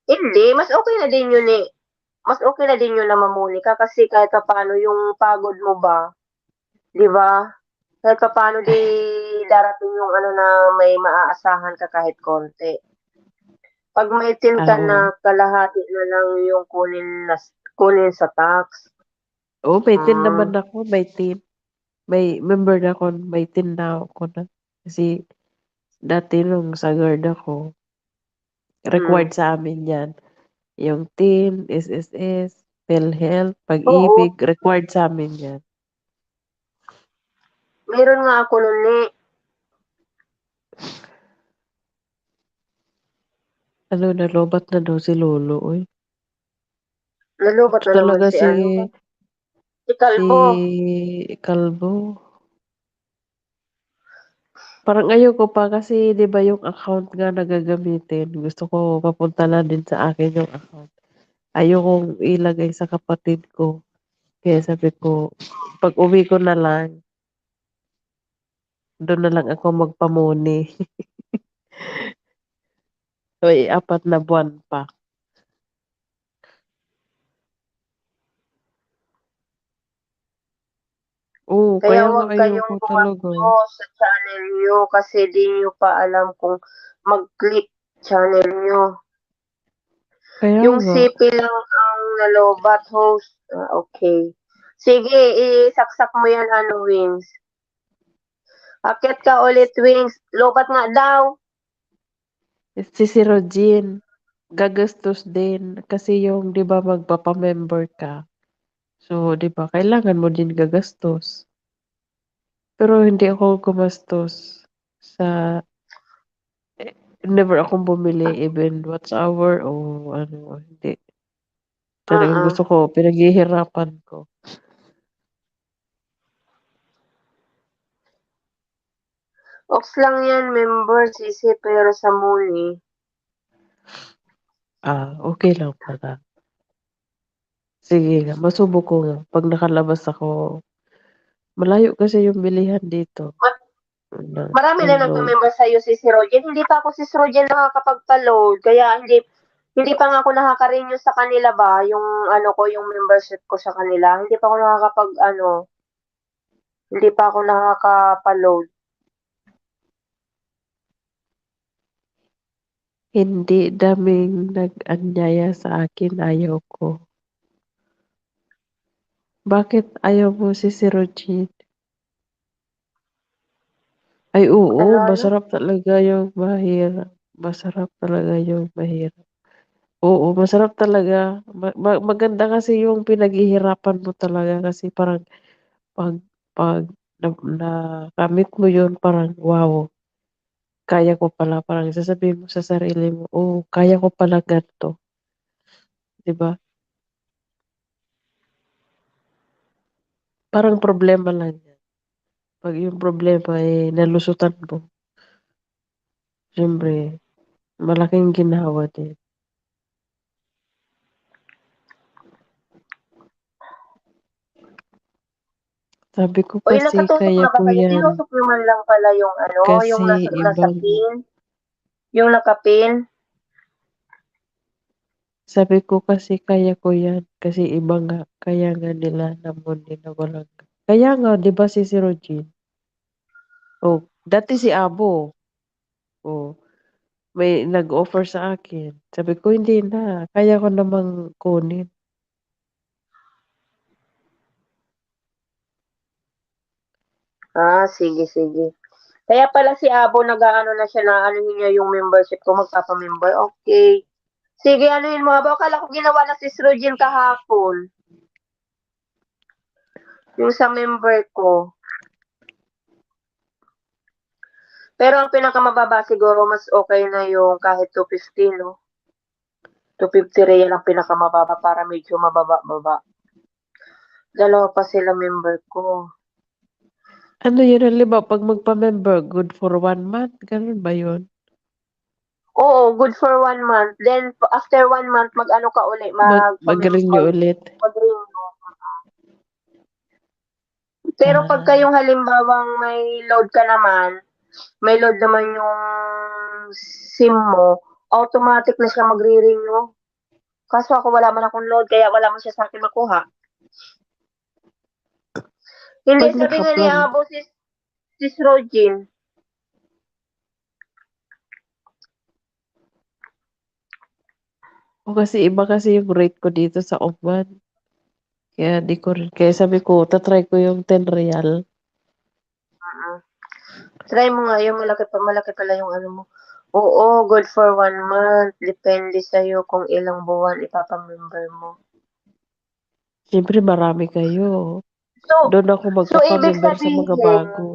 Hindi, mas okay na din yun na mamuni ka kasi kahit pa paano yung pagod mo ba, di ba? Kahit pa paano di darating yung ano na may maaasahan ka kahit konti. Pag may tin ka na Oo. kalahati na lang yung kunin sa tax. Oo, may tin naman Hmm. ako, may tin. May member na ako, may tin na ako na. Kasi dati nung sa guard ako, Hmm. required sa amin yan. Yung TIN, SSS, PhilHealth, Oo, Pag-ibig, required sa amin yan. meron nga ako nun Ano, nalobat na daw si Lolo, uy. nalubat Ito na naman talaga si si, ano ba? Si si Kalbo. Kalbo. Parang ayoko pa kasi 'di ba yung account nga na gagamitin, gusto ko mapunta na din sa akin yung account. Ayokong ilagay sa kapatid ko. Kaya sabi ko, pag-uwi ko na lang, doon na lang ako magpamuni. May 4 na buwan pa. Oo, Kaya kaya nga wag ayoko kayong talaga. gumasto sa channel niyo kasi di niyo pa alam kung mag-click channel niyo. Kaya Yung nga. CP lang ang nalobat host. Okay. Sige, isaksak mo yan ano, Wings. Akyat ka ulit, Wings. Lobat nga daw. Si Sir Jean, gagastos din kasi yung 'di ba magpapa-member ka. So 'di ba kailangan mo din gagastos. Pero hindi ako gumastos sa never akong bumili even watch hour o ano, hindi. Talagang gusto ko, pinaghihirapan ko. Ox lang yan, member, sisi, pero sa Muni. Okay lang pala. Sige nga, masubok ko nga. 'Pag nakalabas ako, malayo kasi yung bilihan dito Marami ng na load. nagpa-member sa'yo, Sis Rojen. Hindi pa ako, Sis Rojen, nakakapagpa-load. Kaya hindi pa nga ako nakaka-renew sa kanila ba, yung ano ko, yung membership ko sa kanila. Hindi pa ako hindi pa ako nakakapa-load. Hindi daming nag-anyaya sa akin, ayaw ko. Bakit ayaw mo si Rogen? Ay oo, Ano? masarap talaga yung mahirap. Masarap talaga yung mahirap. Oo, masarap talaga. Maganda kasi yung pinaghihirapan mo talaga kasi parang 'pag 'pag nakamit mo yun parang, wow, kaya ko pala. Parang sasabihin mo sa sarili mo, "Oh, kaya ko pala gan'to." 'Di ba? Parang problema lang yan. 'Pag yung problema, nalusutan mo, siyempre malaking ginhawa din. Sabi ko Uy, kasi nakatusok kaya na ba ko kayo? yan, Tinusok nyo man lang pala yung yung kasi nasa ibang pin. Yung nakapin. sabi ko kasi kaya ko yan, kasi iba nga, kaya nga nila namon na walang kaya nga 'di ba si Rogen, oh, dati si Abo, oh, may nag-offer sa akin, sabi ko hindi na, kaya ko namang kunin. Sige, sige. Kaya pala si Abo nag-aano na siya na anuhin niya yung membership ko, magpapa-member. Okay. Sige, anuhin mo. Abo, akala ko ginawa na si Srugin kahapon. Yung sa member ko. Pero ang pinakamababa siguro mas okay na yung kahit 250, no? 250 real ang pinakamababa para medyo mababa-baba. Dalawa pa sila member ko. Ano yun, halimbawa 'pag magpa-member, good for 1 month, ganun ba yun? Oo, good for 1 month. Then, after 1 month, mag-ano ka uli, Mag-renew magpa-member. ulit? Mag-renew. Pero pagka Ah, yung halimbawang may load naman yung SIM mo, automatic na siya magre-renew. Kaso ako wala man akong load, kaya wala man siya sa akin makuha. Hindi, 'pag sabi nga ni naka-plan Abo, sis Rogin. kasi iba kasi yung rate ko dito sa Oman. Kaya di ko rin, kaya sabi ko, ta-try ko yung 10 real. Try mo nga yung malaki pala yung ano mo. Oo, good for 1 month. Depende sa'yo kung ilang buwan ipapamember mo. Siyempre marami kayo. So, Doon ako ibig magpapamember sa mga sabihin, bago.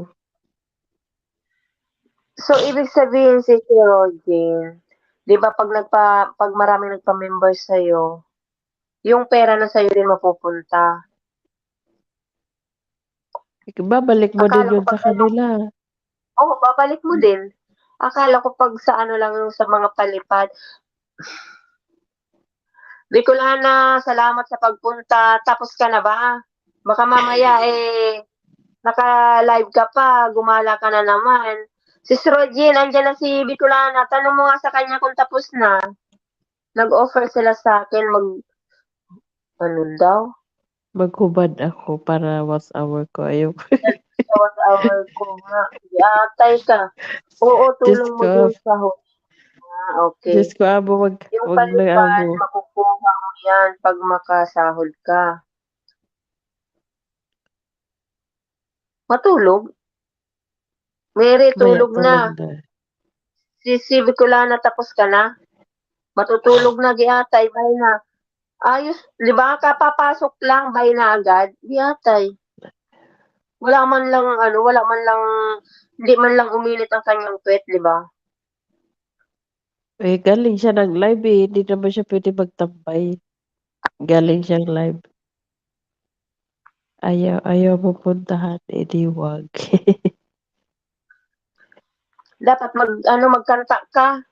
si Rogin, di ba pag marami nagpa-member sa'yo, yung pera na sa'yo din mapupunta. Babalik mo din Akala ko yun sa kanila. babalik mo din. Akala ko pag sa ano lang yung sa mga palipad. Bicolana, salamat sa pagpunta. Tapos ka na ba? Baka mamaya naka-live ka pa, gumala ka na naman. Si Rogin, andyan na si Bicolana. Tanong mo nga sa kanya kung tapos na. Nag-offer sila sa akin ano daw? Maghubad ako para watch hour ko. Ayoko. Sa 1 hour ko nga. Atay ka. Oo, Diyos tulong mo ko, dun sa okay. Diyos ko, abo, Yung wag na palipad, abo. makukuha mo yan pag makasahod ka. Matulog? Mary, Maya tulog pa na. banda. Si Bicolana, tapos ka na? Matutulog na, giatay, bay na. Ayos, di ba? Kapapasok lang, bay na agad. Giatay. Wala man lang, hindi man lang uminit ang kanyang pet, di ba? Galing siya ng live eh. Hindi naman siya pwede magtambay. Galing siyang live. Ayaw mo puntahan, edi wag. Dapat magkanta ka.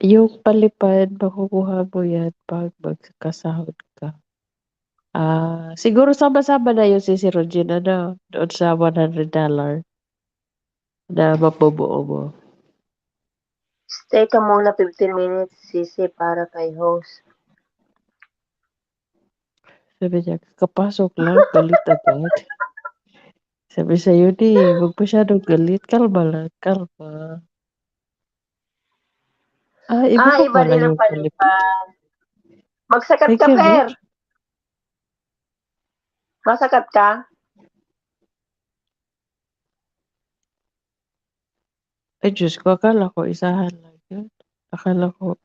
Yung palipad, makukuha mo yan pag magkasahod ka. Siguro sama-sama na yung si Regina doon sa $100 na mabubuo mo. Stay ka muna 15 minutes, Sisi, para kay host. Sabi niya, kapasok lang, galit agad. Sabi sa'yo wag masyadong galit, kalma lang, kalma. Iba pa Iba pala din ang yung palipad. palipad. Magsakat Thank ka, you, Per. bitch. Masakat ka? Ay, Diyos ko, akala ko isahan lang yun. Akala ko,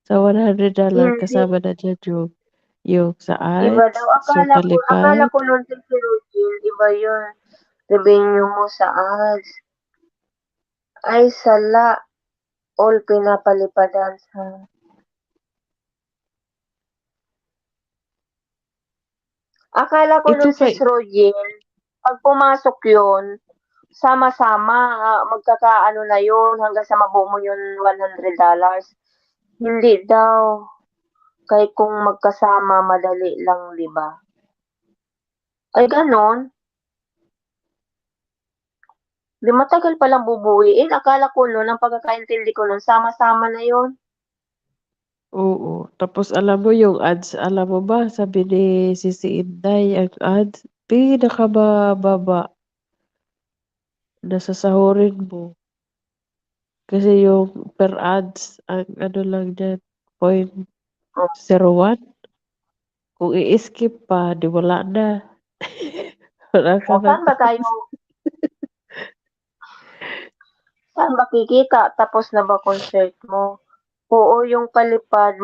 sa $100 Hindi. kasama na dyan yung sa Iba daw. ads, so Akala palipad. ko nung si Rogin, iba yun. Revenue mo sa ads. Ay, sala. All pinapalipadan sa... Akala ko Ito nung si kay, Rogin, pag pumasok yun, sama-sama, magkakaano na yun, hanggang sa mabuo mo yun $100. Hindi daw. Kaya kung magkasama, madali lang, di ba? Ay, ganon. Di matagal palang bubuuin. Akala ko noon, ang pagkakaintindi ko noon, sama-sama na yun. oo. Tapos alam mo yung ads, alam mo ba, sabi ni Sisi Inday, ang ads, pinakamababa na sasahurin mo. Kasi yung per ads, ang ano lang dyan, Oh, 0.01. Kung i-skip pa, di wala na. Wala ka ng saan ba kikita? Tapos na ba concert mo? Oo, yung palipad,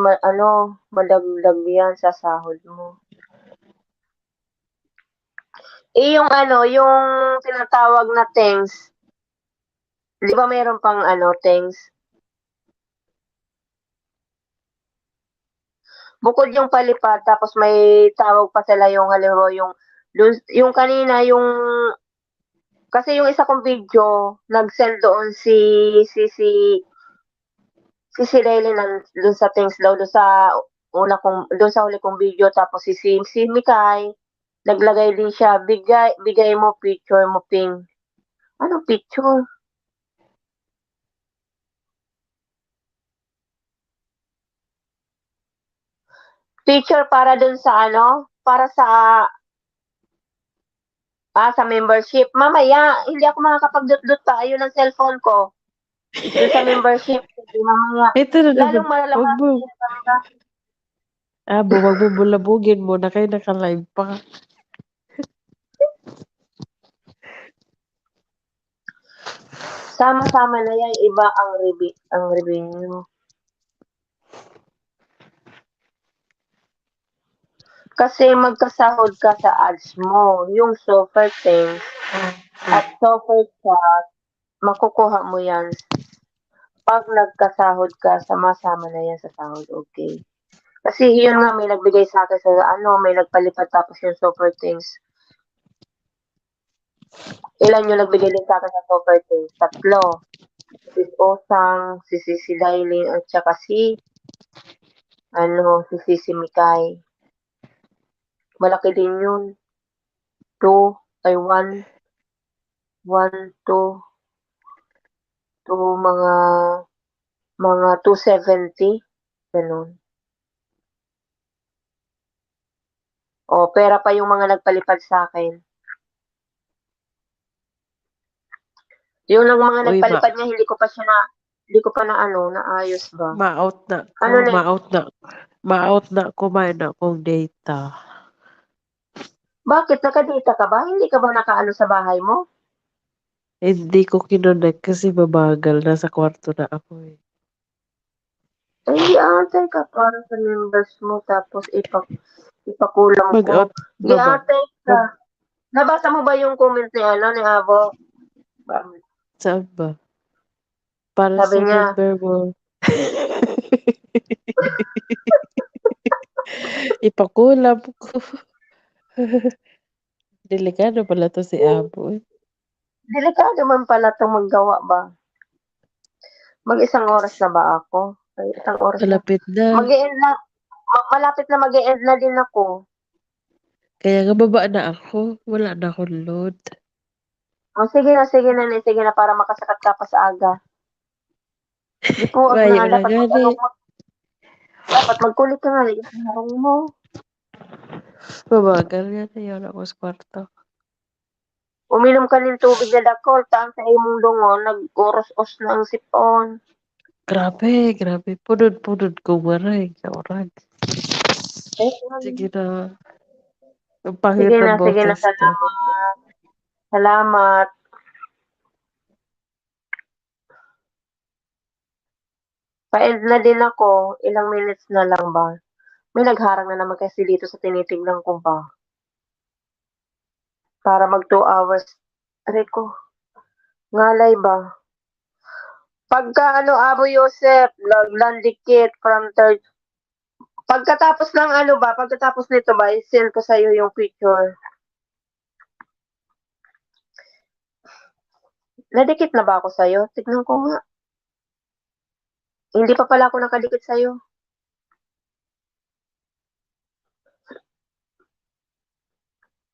madagdag yan sa sahod mo. Yung tinatawag na thanks. Di ba mayroon pang thanks? Bukod yung palipad, tapos may tawag pa sila yung halimbawa yung kanina kasi yung isa kong video, nag-send doon si Riley doon sa things daw, doon sa huli kong video, tapos si Mikay, naglagay din siya, bigay mo picture mo, Ping. Anong picture? Picture para doon sa para sa membership. Mamaya, hindi ako makakapag-dot-dot pa. Ayun ang cellphone ko. Doon sa membership. Mamaya. ito na naman, Lalong malakas. wag mo bulabugin mo na kayo naka-live pa. Sama-sama na yan. Iba ang revenue. Kasi magkasahod ka sa ads mo. Yung software things at software chat, makukuha mo yan. Pag nagkasahod ka, sama-sama na yan sa sahod. Okay. Kasi yun nga, may nagbigay sa akin sa may nagpalipat tapos yung software things. Ilan yung nagbigay din sa akin sa software things? 3. Si Osang, si Sisi Dailin, at saka si Sisi Mikay. Malaki din yun. 1, 2, mga 270. Ganun. Pera pa yung mga nagpalipad sa akin. Yung mga Uy, nagpalipad niya, hindi ko pa naayos ba? ma-out na ko, Ano na, ma-out na kumain na akong data. bakit nakadata ka ba? Hindi ka ba nakaano sa bahay mo? Hindi ko kinonect kasi mabagal. Nasa kwarto na ako eh. Ay, antay ka para sa members mo tapos ipakulang ko. Mag-out ba ba? Antay ka. Nabasa mo ba yung comment ni Abo? Saan ba? Para Sabi sa niya, member mo. Ipakulap ko. Delikado pala 'to si Abo, eh. Delikado man pala 'tong maggawa ba. Mag-isang oras na ba ako? Ay, isang oras na. Malapit na. Mag-e-end na, malapit na mag-e-end na din ako. Kaya nga baba na ako, wala na akong load. Oh, sige na, sige na para makasakat ka pa sa aga. Di po, ag Maayo na, na gani. dapat magkulit ka nga, yung harong mo. Mabagal nga ayaw na ako sa kwarto. Uminom ka ng tubig na dakol, taan sa imong dungo, nag-oros-os na ang sipon. Grabe. Pudod ko maray sa orag. Eh, Sige na. Ang pangit ng sige na, boses ko. salamat. Salamat. Pa-end na din ako, ilang minutes na lang ba? May nagharang na naman kasi dito sa tinitignan ko ba. Para mag 2 hours. Aray ko, ngalay ba? Pagka ano, Abu Yosef, landikit from third. Pagkatapos ng ano ba, pagkatapos nito ba, i-send ko sa'yo yung picture. Nadikit na ba ako sa'yo? Tignan ko nga. Hindi pa pala ako nakadikit sa'yo.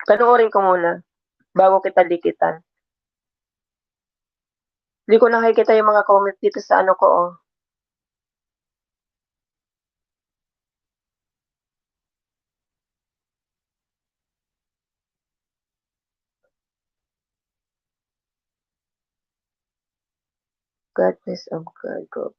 Panoorin ko muna bago kita dikitan. Hindi ko nakikita yung mga comment dito sa ano ko, oh. Goodness of God, go.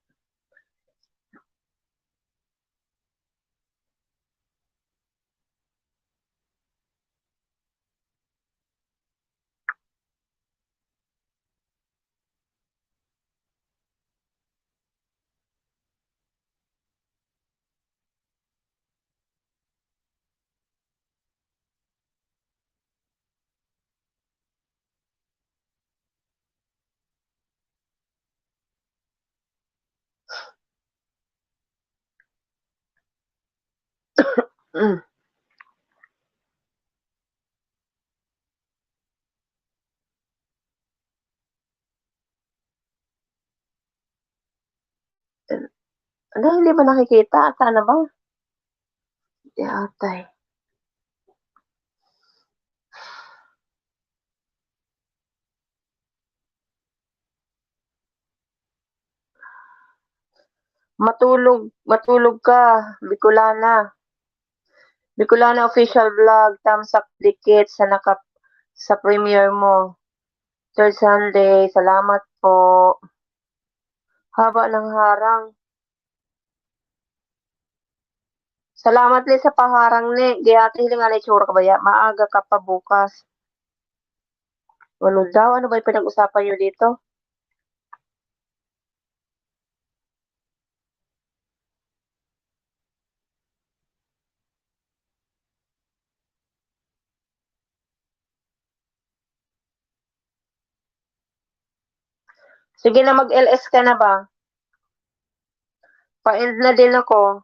Mm. Ano, hindi ba nakikita? Sana ba? Di atay. Matulog ka, Bicolana. Bicolana official vlog, thumbs up dikit sa premiere mo. Third Sunday, salamat po. Haba ng harang. Salamat li sa paharang ni. Di ate hilingan na itsura ka ba ya? Maaga ka pa bukas. Ano daw? Ano ba yung pinag-usapan nyo dito? Sige na, mag-LS ka na ba? Pa-end na din ako.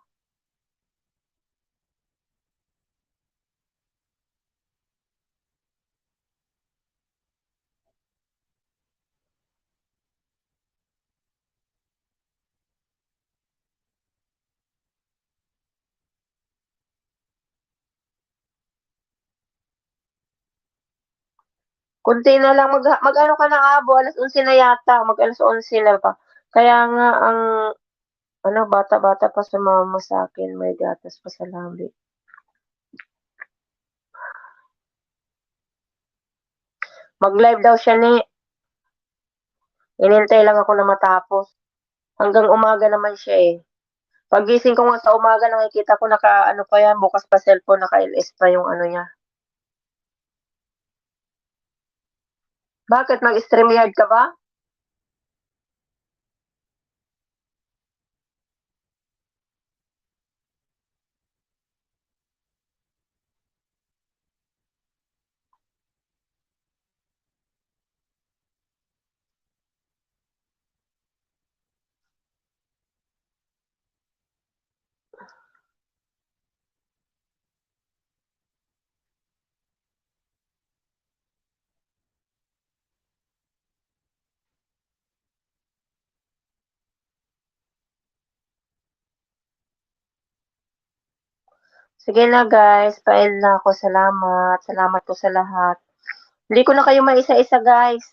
Kunti na lang, mag-ano ka na abo, alas 11 na yata, mag-alas 11 na pa. Kaya nga, ang, ano, bata-bata pa sa mama sa akin, may gatas pa sa labi. Mag-live daw siya ni. Inintay lang ako na matapos. Hanggang umaga naman siya eh. Pagising ko nga sa umaga, nakikita ko ano pa yan, bukas pa cellphone, naka-LS pa yung ano niya. Bakit? Mag-StreamYard ka ba? Sige na guys, pa-end na ako. Salamat. Salamat po sa lahat. Hindi ko na kayo maisa-isa guys.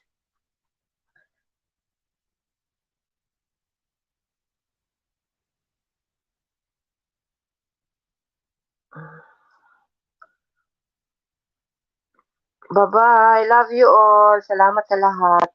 Bye-bye. Love you all. Salamat sa lahat.